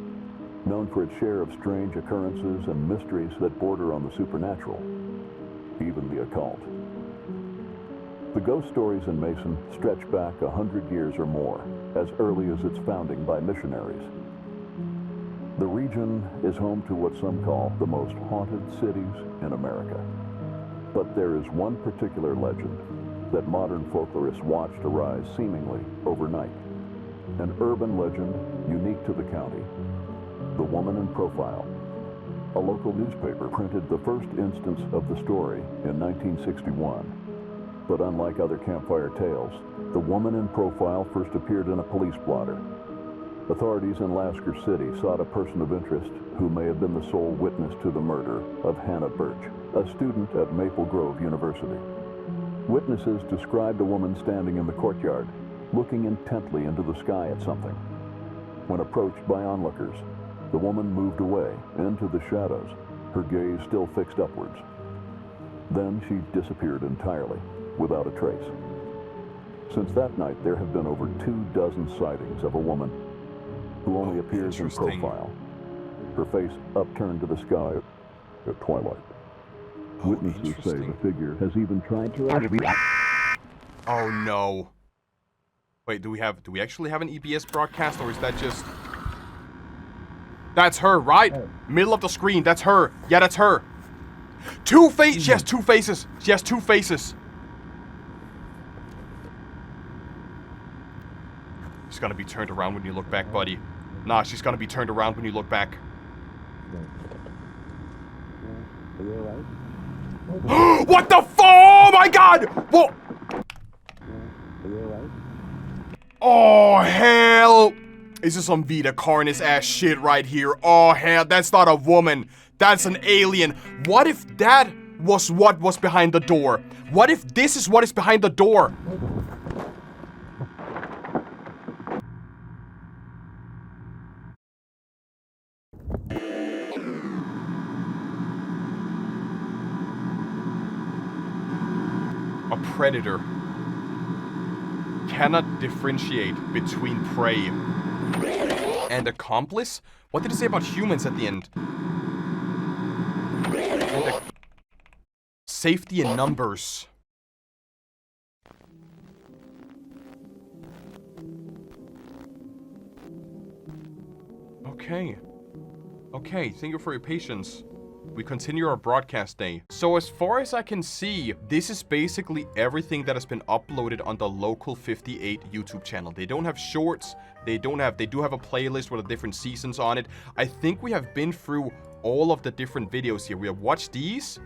Known for its share of strange occurrences and mysteries that border on the supernatural, even the occult. The ghost stories in Mason stretch back 100 years or more, as early as its founding by missionaries. The region is home to what some call the most haunted cities in America. But there is one particular legend that modern folklorists watched arise seemingly overnight. An urban legend unique to the county, the woman in profile. A local newspaper printed the first instance of the story in 1961. But unlike other campfire tales, the woman in profile first appeared in a police blotter. Authorities in Lasker City sought a person of interest who may have been the sole witness to the murder of Hannah Birch, a student at Maple Grove University. Witnesses described a woman standing in the courtyard, looking intently into the sky at something. When approached by onlookers, the woman moved away into the shadows, her gaze still fixed upwards. Then she disappeared entirely, without a trace. Since that night, there have been over 24 sightings of a woman who only appears in profile, her face upturned to the sky at twilight. Witnesses say the figure has even tried to... Oh no. Wait, do we actually have an EBS broadcast, or is that just... That's her, right? Middle of the screen, that's her. Yeah, that's her. Two faces. She has two faces. She has two faces. She's gonna be turned around when you look back, buddy. Nah, she's gonna be turned around when you look back. Are you alright? What the oh my god! Whoa! Are you alright? Oh hell! This is some Vita Carnus ass shit right here. Oh hell, that's not a woman. That's an alien. What if that was what was behind the door? What if this is what is behind the door? A predator cannot differentiate between prey and accomplice? What did it say about humans at the end? And safety in numbers. Okay. Okay, thank you for your patience. We continue our broadcast day. So as far as I can see, this is basically everything that has been uploaded on the Local58 YouTube channel. They don't have shorts. They do have a playlist with the different seasons on it. I think we have been through all of the different videos here. We have watched these.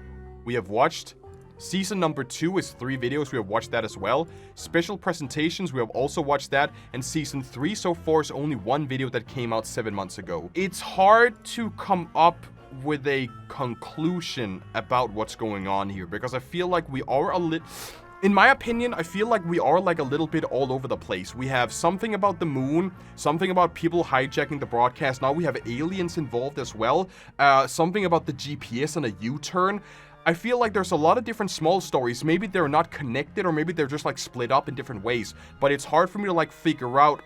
We have watched Season number 2 is 3 videos. We have watched that as well. Special presentations, we have also watched that. And season 3 so far is only 1 video that came out 7 months ago. It's hard to come up with a conclusion about what's going on here, because I feel like we are a little... In my opinion, I feel like we are like a little bit all over the place. We have something about the moon, something about people hijacking the broadcast. Now we have aliens involved as well. Something about the GPS and a U-turn. I feel like there's a lot of different small stories. Maybe they're not connected, or maybe they're just like split up in different ways. But it's hard for me to like figure out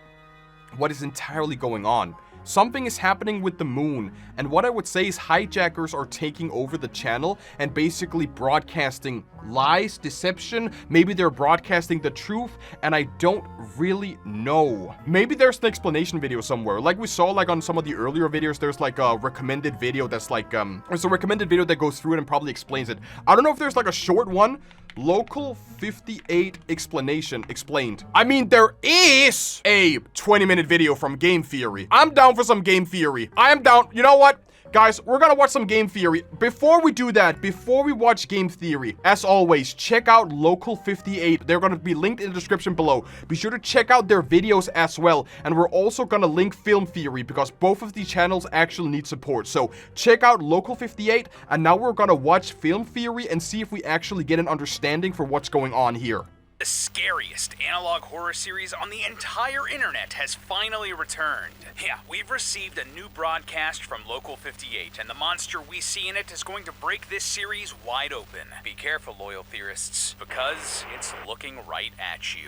what is entirely going on. Something is happening with the moon, and what I would say is hijackers are taking over the channel and basically broadcasting lies, deception. Maybe they're broadcasting the truth, and I don't really know. Maybe there's an explanation video somewhere. Like we saw like on some of the earlier videos, there's like a recommended video that's like, there's a recommended video that goes through it and probably explains it. I don't know if there's like a short one. Local58 explanation explained. I mean, there is a 20-minute video from Game Theory. I'm down for some Game Theory. I am down. You know what? Guys, we're gonna watch some Game Theory. Before we do that, before we watch Game Theory, as always, check out Local58. They're gonna be linked in the description below. Be sure to check out their videos as well. And we're also gonna link Film Theory, because both of these channels actually need support. So check out Local58, and now we're gonna watch Film Theory and see if we actually get an understanding for what's going on here. The scariest analog horror series on the entire internet has finally returned. Yeah, we've received a new broadcast from Local58, and the monster we see in it is going to break this series wide open. Be careful, loyal theorists, because it's looking right at you.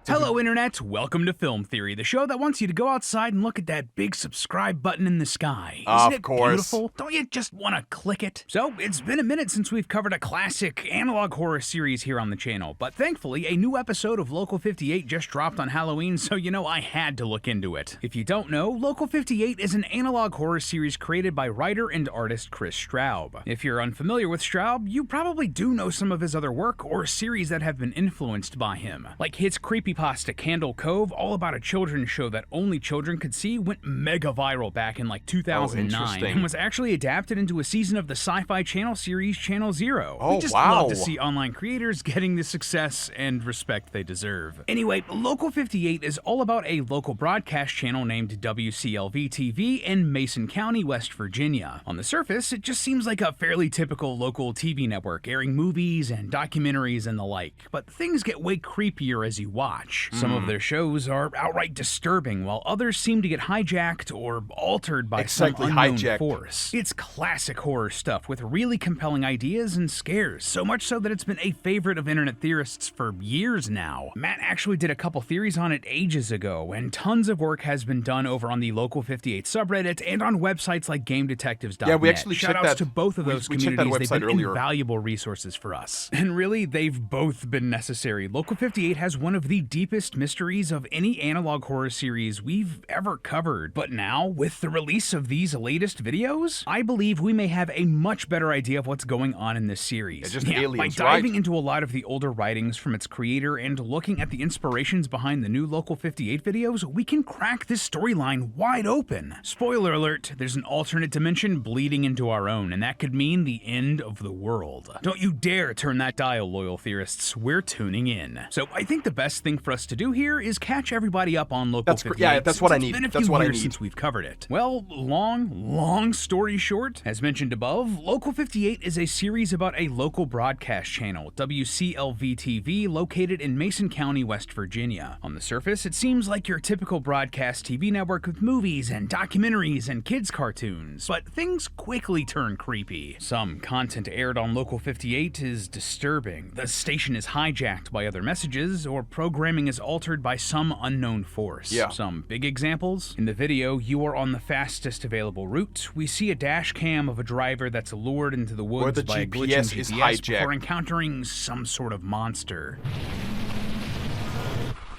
Hello, Internet. Welcome to Film Theory, the show that wants you to go outside and look at that big subscribe button in the sky. Isn't it beautiful? Don't you just want to click it? So, it's been a minute since we've covered a classic analog horror series here on the channel, but thankfully, a new episode of Local58 just dropped on Halloween, so you know I had to look into it. If you don't know, Local58 is an analog horror series created by writer and artist Kris Straub. If you're unfamiliar with Straub, you probably do know some of his other work or series that have been influenced by him, like his creepypasta Candle Cove, all about a children's show that only children could see, went mega viral back in like 2009 and was actually adapted into a season of the Sci-Fi Channel series Channel Zero. We just love to see online creators getting the success and respect they deserve. Anyway, Local58 is all about a local broadcast channel named WCLV-TV in Mason County, West Virginia. On the surface, it just seems like a fairly typical local TV network airing movies and documentaries and the like, but things get way creepier as you watch. Some of their shows are outright disturbing, while others seem to get hijacked or altered by some unknown force. It's classic horror stuff with really compelling ideas and scares, so much so that it's been a favorite of internet theorists for years now. Matt actually did a couple theories on it ages ago, and tons of work has been done over on the Local58 subreddit and on websites like GameDetectives.net. Yeah, we actually checked that. Shoutouts to both of those communities. They've been invaluable resources for us. And really, they've both been necessary. Local58 has one of the deepest mysteries of any analog horror series we've ever covered. But now, with the release of these latest videos, I believe we may have a much better idea of what's going on in this series. By diving into a lot of the older writings from its creator and looking at the inspirations behind the new Local58 videos, we can crack this storyline wide open. Spoiler alert, there's an alternate dimension bleeding into our own, and that could mean the end of the world. Don't you dare turn that dial, loyal theorists. We're tuning in. So I think the best thing for us to do here is catch everybody up on Local58. That's what I need. That's what I need since we've covered it. Well, long story short, as mentioned above, Local58 is a series about a local broadcast channel, WCLV-TV, located in Mason County, West Virginia. On the surface, it seems like your typical broadcast TV network with movies and documentaries and kids' cartoons, but things quickly turn creepy. Some content aired on Local58 is disturbing. The station is hijacked by other messages, or programming is altered by some unknown force. Some big examples. In the video, You Are on the Fastest Available Route, we see a dash cam of a driver that's lured into the woods by a glitching GPS before encountering some sort of monster.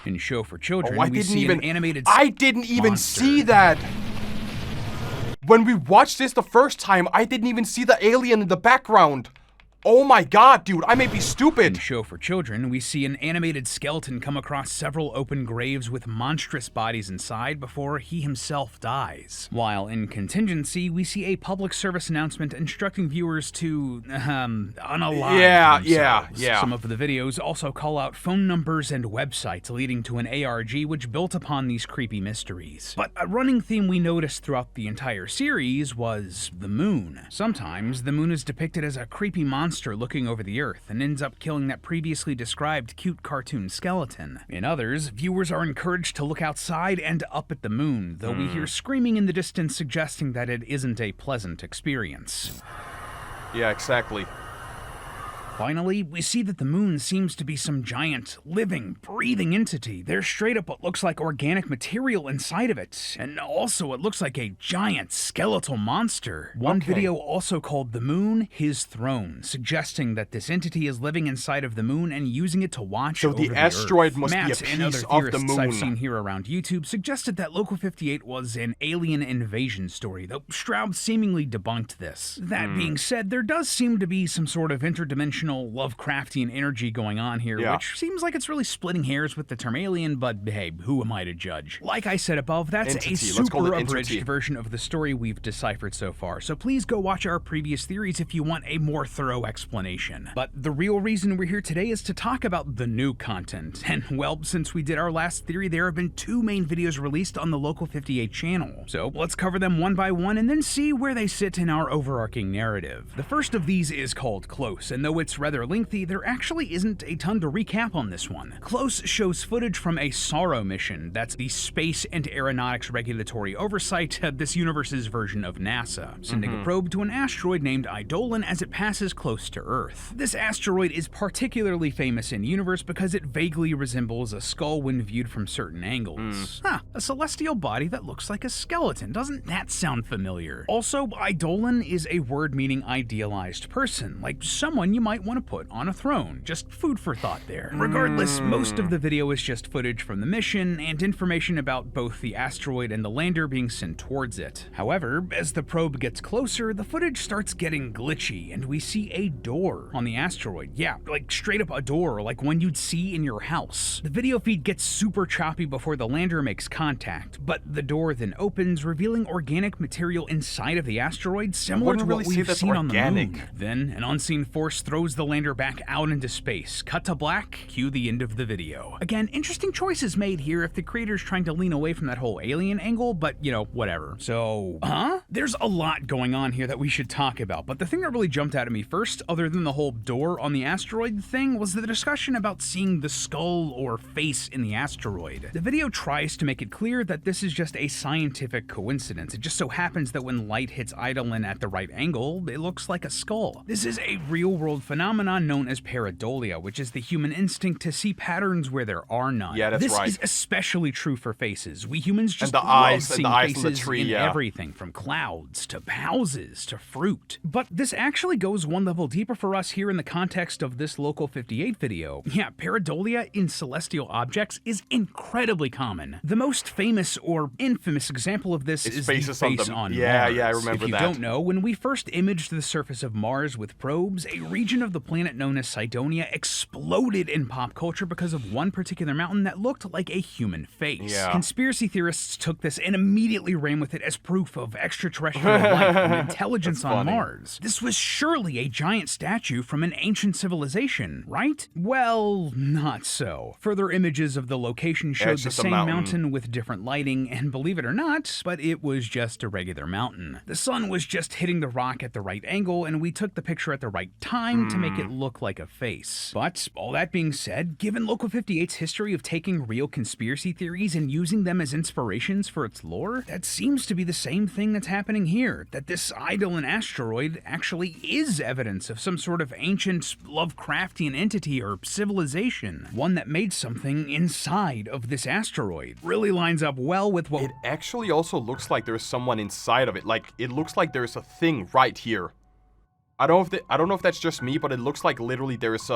In Show for Children, we see an animated I didn't even see that! When we watched this the first time, I didn't even see the alien in the background. Oh my god, dude, I may be In stupid. the show for children, we see an animated skeleton come across several open graves with monstrous bodies inside before he himself dies. While in Contingency, we see a public service announcement instructing viewers to, unalive themselves. Some of the videos also call out phone numbers and websites leading to an ARG which built upon these creepy mysteries. But a running theme we noticed throughout the entire series was the moon. Sometimes, the moon is depicted as a creepy monster looking over the earth and ends up killing that previously described cute cartoon skeleton. In others, viewers are encouraged to look outside and up at the moon, though we hear screaming in the distance suggesting that it isn't a pleasant experience. Yeah, exactly. Finally, we see that the moon seems to be some giant, living, breathing entity. There's straight up what looks like organic material inside of it, and also it looks like a giant skeletal monster. One video also called The Moon, His Throne, suggesting that this entity is living inside of the moon and using it to watch over the asteroid Earth. must be a Matt and other piece of the theorists I've moon. seen here around YouTube suggested that Local58 was an alien invasion story, though Straub seemingly debunked this. That being said, there does seem to be some sort of interdimensional Lovecraftian energy going on here, which seems like it's really splitting hairs with the term alien, but hey, who am I to judge? Like I said above, that's a super abridged version of the story we've deciphered so far, so please go watch our previous theories if you want a more thorough explanation. But the real reason we're here today is to talk about the new content, and well, since we did our last theory, there have been 2 main videos released on the Local58 channel, so let's cover them one by one and then see where they sit in our overarching narrative. The first of these is called Close, and though it's rather lengthy, there actually isn't a ton to recap on this one. Close shows footage from a SARO mission, that's the Space and Aeronautics Regulatory Oversight, this universe's version of NASA, sending a probe to an asteroid named Eidolon as it passes close to Earth. This asteroid is particularly famous in universe because it vaguely resembles a skull when viewed from certain angles. A celestial body that looks like a skeleton. Doesn't that sound familiar? Also, Eidolon is a word meaning idealized person, like someone you might want to put on a throne. Just food for thought there. Regardless, most of the video is just footage from the mission and information about both the asteroid and the lander being sent towards it. However, as the probe gets closer, the footage starts getting glitchy and we see a door on the asteroid. Yeah, like straight up a door, like one you'd see in your house. The video feed gets super choppy before the lander makes contact, but the door then opens, revealing organic material inside of the asteroid, similar to what we've seen on the moon. Then, an unseen force throws the lander back out into space. Cut to black, cue the end of the video. Again, interesting choices made here if the creator's trying to lean away from that whole alien angle, but you know, whatever. So, there's a lot going on here that we should talk about, but the thing that really jumped out at me first, other than the whole door on the asteroid thing, was the discussion about seeing the skull or face in the asteroid. The video tries to make it clear that this is just a scientific coincidence. It just so happens that when light hits Eidolon at the right angle, it looks like a skull. This is a real-world phenomenon known as pareidolia, which is the human instinct to see patterns where there are none. Yeah, that's right. This is especially true for faces. We humans just love seeing faces in everything, from clouds to houses to fruit. But this actually goes one level deeper for us here in the context of this Local58 video. Yeah, pareidolia in celestial objects is incredibly common. The most famous or infamous example of this is the face on Mars. Yeah, I remember that. If you don't know, when we first imaged the surface of Mars with probes, a region of the planet known as Cydonia exploded in pop culture because of one particular mountain that looked like a human face. Yeah. Conspiracy theorists took this and immediately ran with it as proof of extraterrestrial life and intelligence on Mars. This was surely a giant statue from an ancient civilization, right? Well, not so. Further images of the location showed the same mountain with different lighting, and believe it or not, but it was just a regular mountain. The sun was just hitting the rock at the right angle, and we took the picture at the right time to make it look like a face. But all that being said, given Local58's history of taking real conspiracy theories and using them as inspirations for its lore, that seems to be the same thing that's happening here, that this Eidolon asteroid actually is evidence of some sort of ancient Lovecraftian entity or civilization, one that made something inside of this asteroid. Really lines up well with what— It actually also looks like there's someone inside of it. Like, it looks like there's a thing right here. I don't know if that's just me, but it looks like literally there's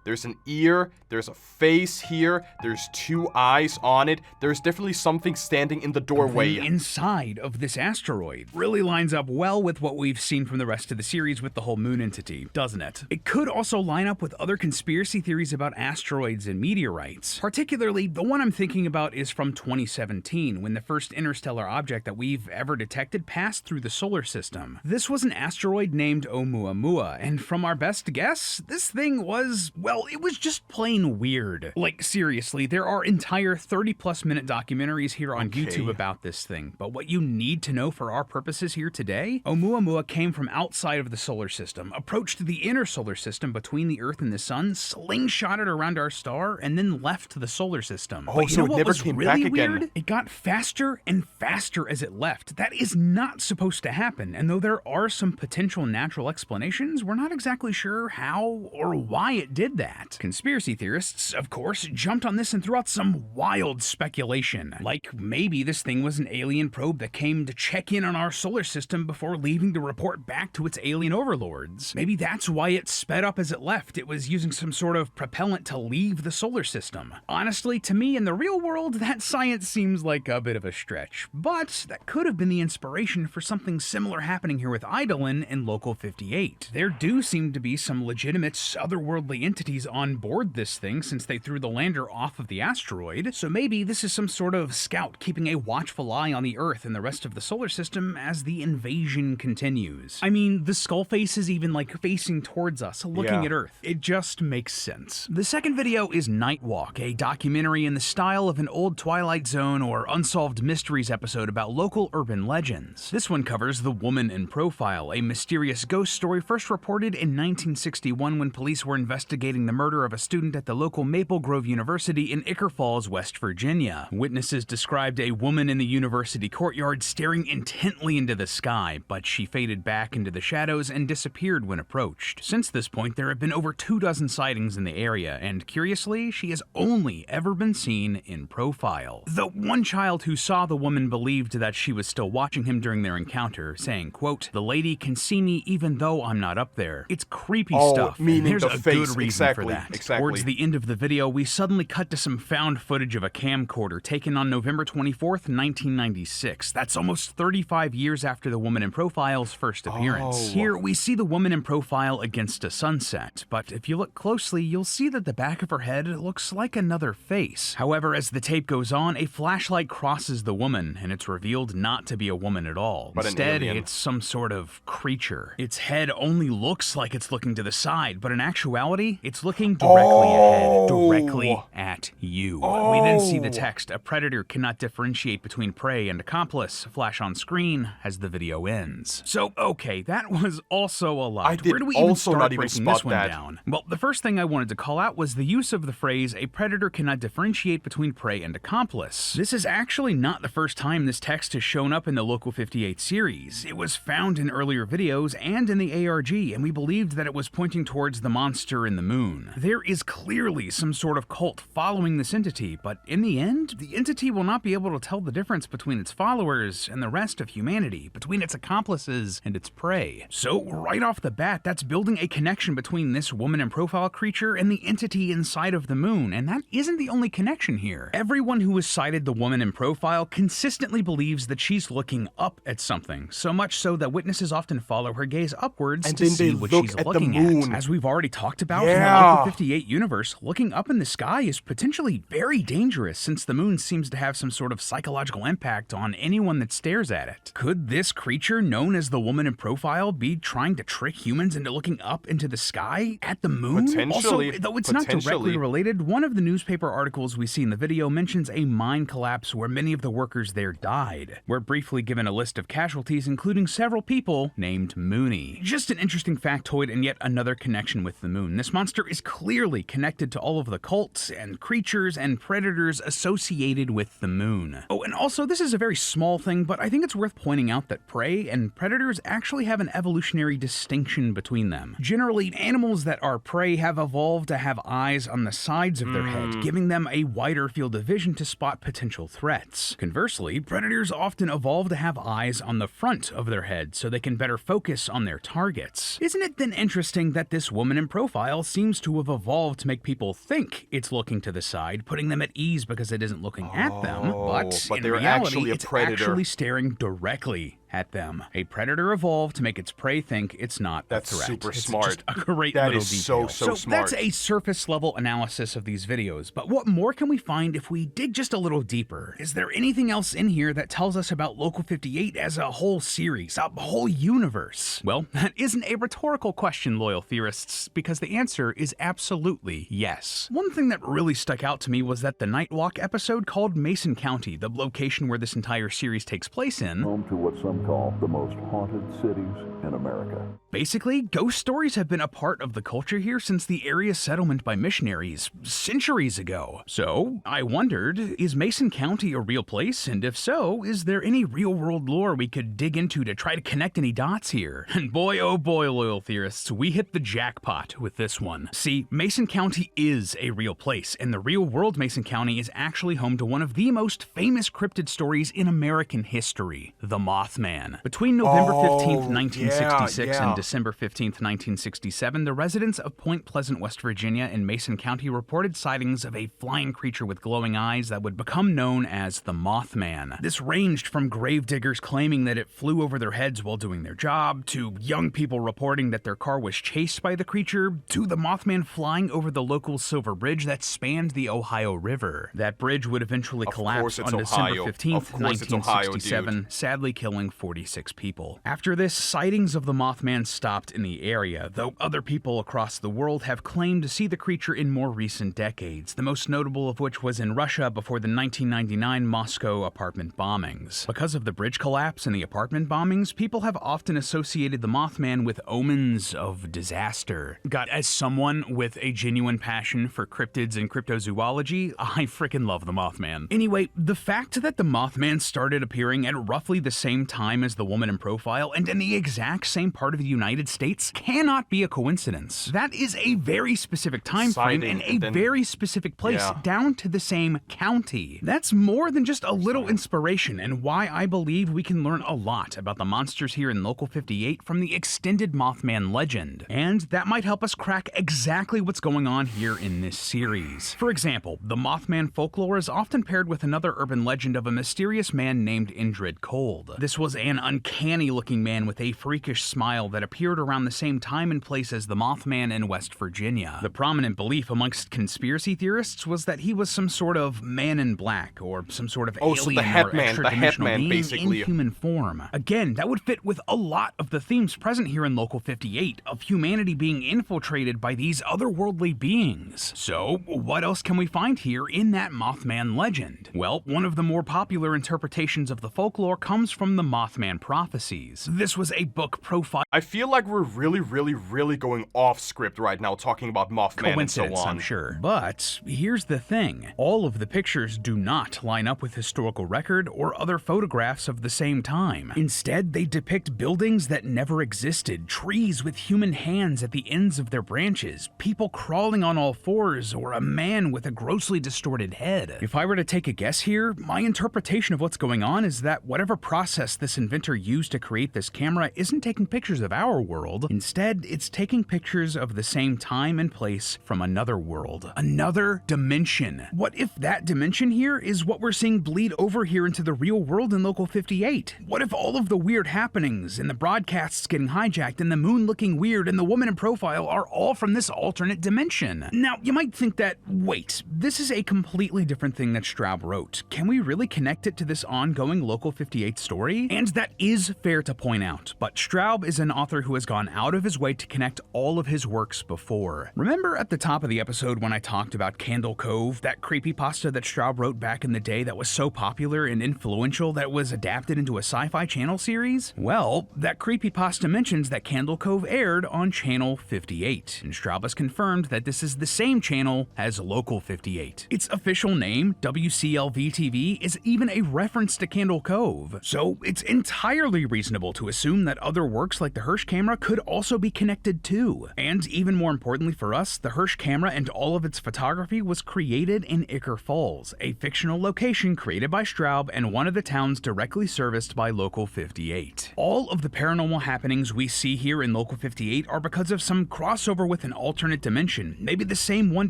There's an ear, there's a face here, there's 2 eyes on it. There's definitely something standing in the doorway. The inside of this asteroid really lines up well with what we've seen from the rest of the series with the whole moon entity, doesn't it? It could also line up with other conspiracy theories about asteroids and meteorites. Particularly, the one I'm thinking about is from 2017, when the first interstellar object that we've ever detected passed through the solar system. This was an asteroid named Oumuamua, and from our best guess, this thing was, well, it was just plain weird. Like, seriously, there are entire 30+ minute documentaries here on YouTube about this thing, but what you need to know for our purposes here today, Oumuamua came from outside of the solar system, approached the inner solar system between the Earth and the Sun, slingshotted around our star, and then left the solar system. Oh, but you so know it what never was came really back again. weird? It got faster and faster as it left. That is not supposed to happen, and though there are some potential natural explanations, we're not exactly sure how or why it did that. Conspiracy theorists, of course, jumped on this and threw out some wild speculation, like maybe this thing was an alien probe that came to check in on our solar system before leaving to report back to its alien overlords. Maybe that's why it sped up as it left. It was using some sort of propellant to leave the solar system. Honestly, to me, in the real world, that science seems like a bit of a stretch, but that could have been the inspiration for something similar happening here with Eidolon and Local58. There do seem to be some legitimate otherworldly entities on board this thing since they threw the lander off of the asteroid, so maybe this is some sort of scout keeping a watchful eye on the Earth and the rest of the solar system as the invasion continues. I mean, the skull face is even like facing towards us, looking at Earth. It just makes sense. The second video is Nightwalk, a documentary in the style of an old Twilight Zone or Unsolved Mysteries episode about local urban legends. This one covers The Woman in Profile, a mysterious ghost story first reported in 1961 when police were investigating the murder of a student at the local Maple Grove University in Icker Falls, West Virginia. Witnesses described a woman in the university courtyard staring intently into the sky, but she faded back into the shadows and disappeared when approached. Since this point, there have been over 24 sightings in the area, and curiously, she has only ever been seen in profile. The one child who saw the woman believed that she was still watching him during their encounter, saying, quote, "The lady can see me even though I'm not up there." It's creepy stuff, and there's a good reason for that. Towards the end of the video, we suddenly cut to some found footage of a camcorder taken on November 24th, 1996. That's almost 35 years after the Woman in Profile's first appearance. Here, we see the woman in profile against a sunset, but if you look closely, you'll see that the back of her head looks like another face. However, as the tape goes on, a flashlight crosses the woman, and it's revealed not to be a woman at all. But instead, it's some sort of creature. Its head only looks like it's looking to the side, but in actuality, it's looking directly ahead, directly at you. We then see the text, "A predator cannot differentiate between prey and accomplice," flash on screen as the video ends. So, okay, that was also a lot. Where do we even start breaking this one down? Well, the first thing I wanted to call out was the use of the phrase, "A predator cannot differentiate between prey and accomplice." This is actually not the first time this text has shown up in the Local58 series. It was found in earlier videos and in the ARG, and we believed that it was pointing towards the monster in the moon. There is clearly some sort of cult following this entity, but in the end, the entity will not be able to tell the difference between its followers and the rest of humanity, between its accomplices and its prey. So right off the bat, that's building a connection between this woman in profile creature and the entity inside of the moon, and that isn't the only connection here. Everyone who has sighted the woman in profile consistently believes that she's looking up at something, so much so that witnesses often follow her gaze upwards and to see what she's looking at. As we've already talked about in the Local58 universe, looking up in the sky is potentially very dangerous since the moon seems to have some sort of psychological impact on anyone that stares at it. Could this creature known as the woman in profile be trying to trick humans into looking up into the sky at the moon? Potentially. Also, though it's not directly related, one of the newspaper articles we see in the video mentions a mine collapse where many of the workers there died. We're briefly given a list of casualties, including several people named Mooney. Just an interesting factoid and yet another connection with the moon. This monster is clearly connected to all of the cults cults and creatures and predators associated with the moon. Oh, and also, this is a very small thing, but I think it's worth pointing out that prey and predators actually have an evolutionary distinction between them. Generally, animals that are prey have evolved to have eyes on the sides of their head, giving them a wider field of vision to spot potential threats. Conversely, predators often evolve to have eyes on the front of their head so they can better focus on their targets. Isn't it then interesting that this woman in profile seems to have evolved to make people think it's looking to the side, putting them at ease because it isn't looking at them, but in they're reality, actually a it's predator. actually staring directly at them. A predator evolved to make its prey think it's not a threat. That's super It's smart. just a great That little is detail. so smart. That's a surface level analysis of these videos, but what more can we find if we dig just a little deeper? Is there anything else in here that tells us about Local 58 as a whole series, a whole universe? Well, that isn't a rhetorical question, loyal theorists, because the answer is absolutely yes. One thing that really stuck out to me was that the Nightwalk episode called Mason County, the location where this entire series takes place in, Home to what some call the most haunted cities in America. Basically, ghost stories have been a part of the culture here since the area's settlement by missionaries centuries ago. So, I wondered, is Mason County a real place? And if so, is there any real-world lore we could dig into to try to connect any dots here? And boy, oh boy, loyal theorists, we hit the jackpot with this one. See, Mason County is a real place, and the real-world Mason County is actually home to one of the most famous cryptid stories in American history, the Mothman. Between November 15th, 1966 and December 15th, 1967, the residents of Point Pleasant, West Virginia in Mason County reported sightings of a flying creature with glowing eyes that would become known as the Mothman. This ranged from gravediggers claiming that it flew over their heads while doing their job, to young people reporting that their car was chased by the creature, to the Mothman flying over the local Silver Bridge that spanned the Ohio River. That bridge would eventually collapse on December 15th, 1967, sadly killing 46 people. After this, sightings of the Mothman stopped in the area, though other people across the world have claimed to see the creature in more recent decades, the most notable of which was in Russia before the 1999 Moscow apartment bombings. Because of the bridge collapse and the apartment bombings, people have often associated the Mothman with omens of disaster. As someone with a genuine passion for cryptids and cryptozoology, I freaking love the Mothman. Anyway, the fact that the Mothman started appearing at roughly the same time as the woman in profile and in the exact same part of the United States cannot be a coincidence. That is a very specific time frame and a very specific place, down to the same county. That's more than just a little inspiration, and why I believe we can learn a lot about the monsters here in Local 58 from the extended Mothman legend. And that might help us crack exactly what's going on here in this series. For example, the Mothman folklore is often paired with another urban legend of a mysterious man named Indrid Cold. This was an uncanny-looking man with a freakish smile that appeared around the same time and place as the Mothman in West Virginia. The prominent belief amongst conspiracy theorists was that he was some sort of man in black, or some sort of alien or extra-dimensional being basically in human form. Again, that would fit with a lot of the themes present here in Local 58, of humanity being infiltrated by these otherworldly beings. So, what else can we find here in that Mothman legend? Well, one of the more popular interpretations of the folklore comes from the Mothman prophecies. This was a book profile. I feel like we're really going off script right now, talking about Mothman and so on. I'm sure. But here's the thing. All of the pictures do not line up with historical record or other photographs of the same time. Instead, they depict buildings that never existed, trees with human hands at the ends of their branches, people crawling on all fours, or a man with a grossly distorted head. If I were to take a guess here, my interpretation of what's going on is that whatever process this inventor used to create this camera isn't taking pictures of our world. Instead, it's taking pictures of the same time and place from another world. Another dimension. What if that dimension here is what we're seeing bleed over here into the real world in Local 58? What if all of the weird happenings and the broadcasts getting hijacked and the moon looking weird and the woman in profile are all from this alternate dimension? Now, you might think that, wait, this is a completely different thing that Straub wrote. Can we really connect it to this ongoing Local 58 story? And And that is fair to point out, but Straub is an author who has gone out of his way to connect all of his works before. Remember at the top of the episode when I talked about Candle Cove, that creepypasta that Straub wrote back in the day that was so popular and influential that was adapted into a sci-fi channel series? Well, that creepypasta mentions that Candle Cove aired on Channel 58, and Straub has confirmed that this is the same channel as Local 58. Its official name, WCLV-TV, is even a reference to Candle Cove, so it's entirely reasonable to assume that other works like the Hirsch camera could also be connected too. And even more importantly for us, the Hirsch camera and all of its photography was created in Icker Falls, a fictional location created by Straub and one of the towns directly serviced by Local 58. All of the paranormal happenings we see here in Local 58 are because of some crossover with an alternate dimension, maybe the same one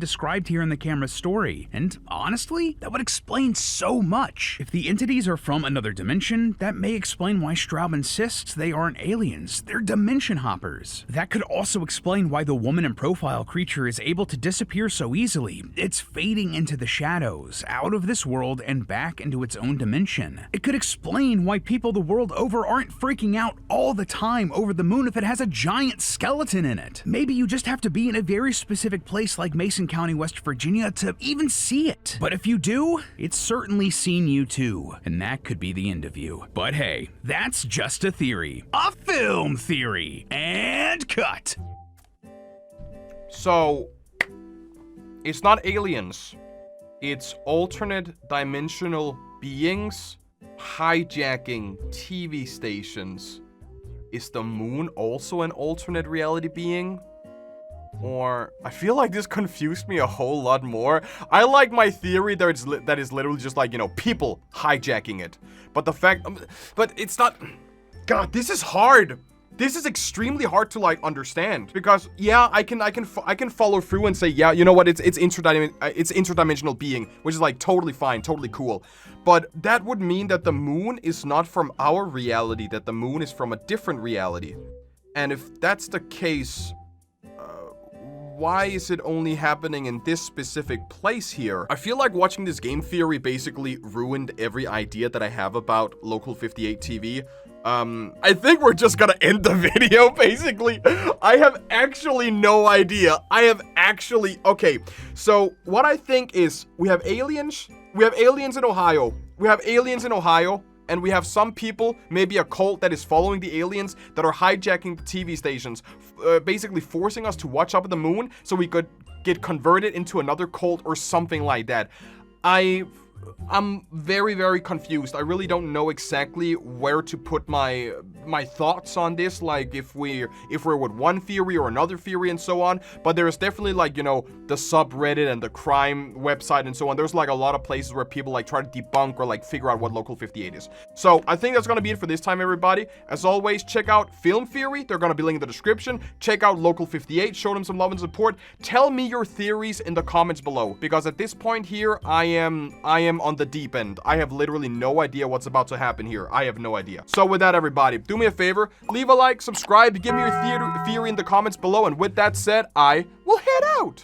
described here in the camera's story. And honestly, that would explain so much. If the entities are from another dimension, that may explain why Straub insists they aren't aliens, they're dimension hoppers. That could also explain why the woman in profile creature is able to disappear so easily. It's fading into the shadows, out of this world and back into its own dimension. It could explain why people the world over aren't freaking out all the time over the moon if it has a giant skeleton in it. Maybe you just have to be in a very specific place like Mason County, West Virginia to even see it. But if you do, it's certainly seen you too, and that could be the end of you. But hey, that's just a theory. A film theory. And cut. So, it's not aliens. It's alternate dimensional beings hijacking TV stations. Is the moon also an alternate reality being? Or, I feel like this confused me a whole lot more. I like my theory that is literally just like, you know, people hijacking it. But the fact, but it's not, God, this is hard. This is extremely hard to like understand because yeah, I can follow through and say yeah, you know what, it's interdimensional being, which is like totally fine, totally cool. But that would mean that the moon is not from our reality, that the moon is from a different reality. And if that's the case, why is it only happening in this specific place here? I feel like watching this game theory basically ruined every idea that I have about Local 58 TV. I think we're just gonna end the video, basically. I have actually no idea. Okay, so what I think is we have aliens in Ohio. And we have some people, maybe a cult that is following the aliens that are hijacking the TV stations, basically forcing us to watch up at the moon so we could get converted into another cult or something like that. I'm very, very confused. I really don't know exactly where to put my thoughts on this, like if we're with one theory or another theory and so on. But there is definitely like, you know, the subreddit and the crime website and so on. There's like a lot of places where people like try to debunk or like figure out what Local 58 is. So I think that's gonna be it for this time, everybody. As always, check out Film Theory. They're gonna be linked in the description. Check out Local 58. Show them some love and support. Tell me your theories in the comments below, because at this point here, I am on the deep end. I have literally no idea what's about to happen here. I have no idea. So with that, everybody, do me a favor, leave a like, subscribe, give me your theory in the comments below, and with that said, I will head out.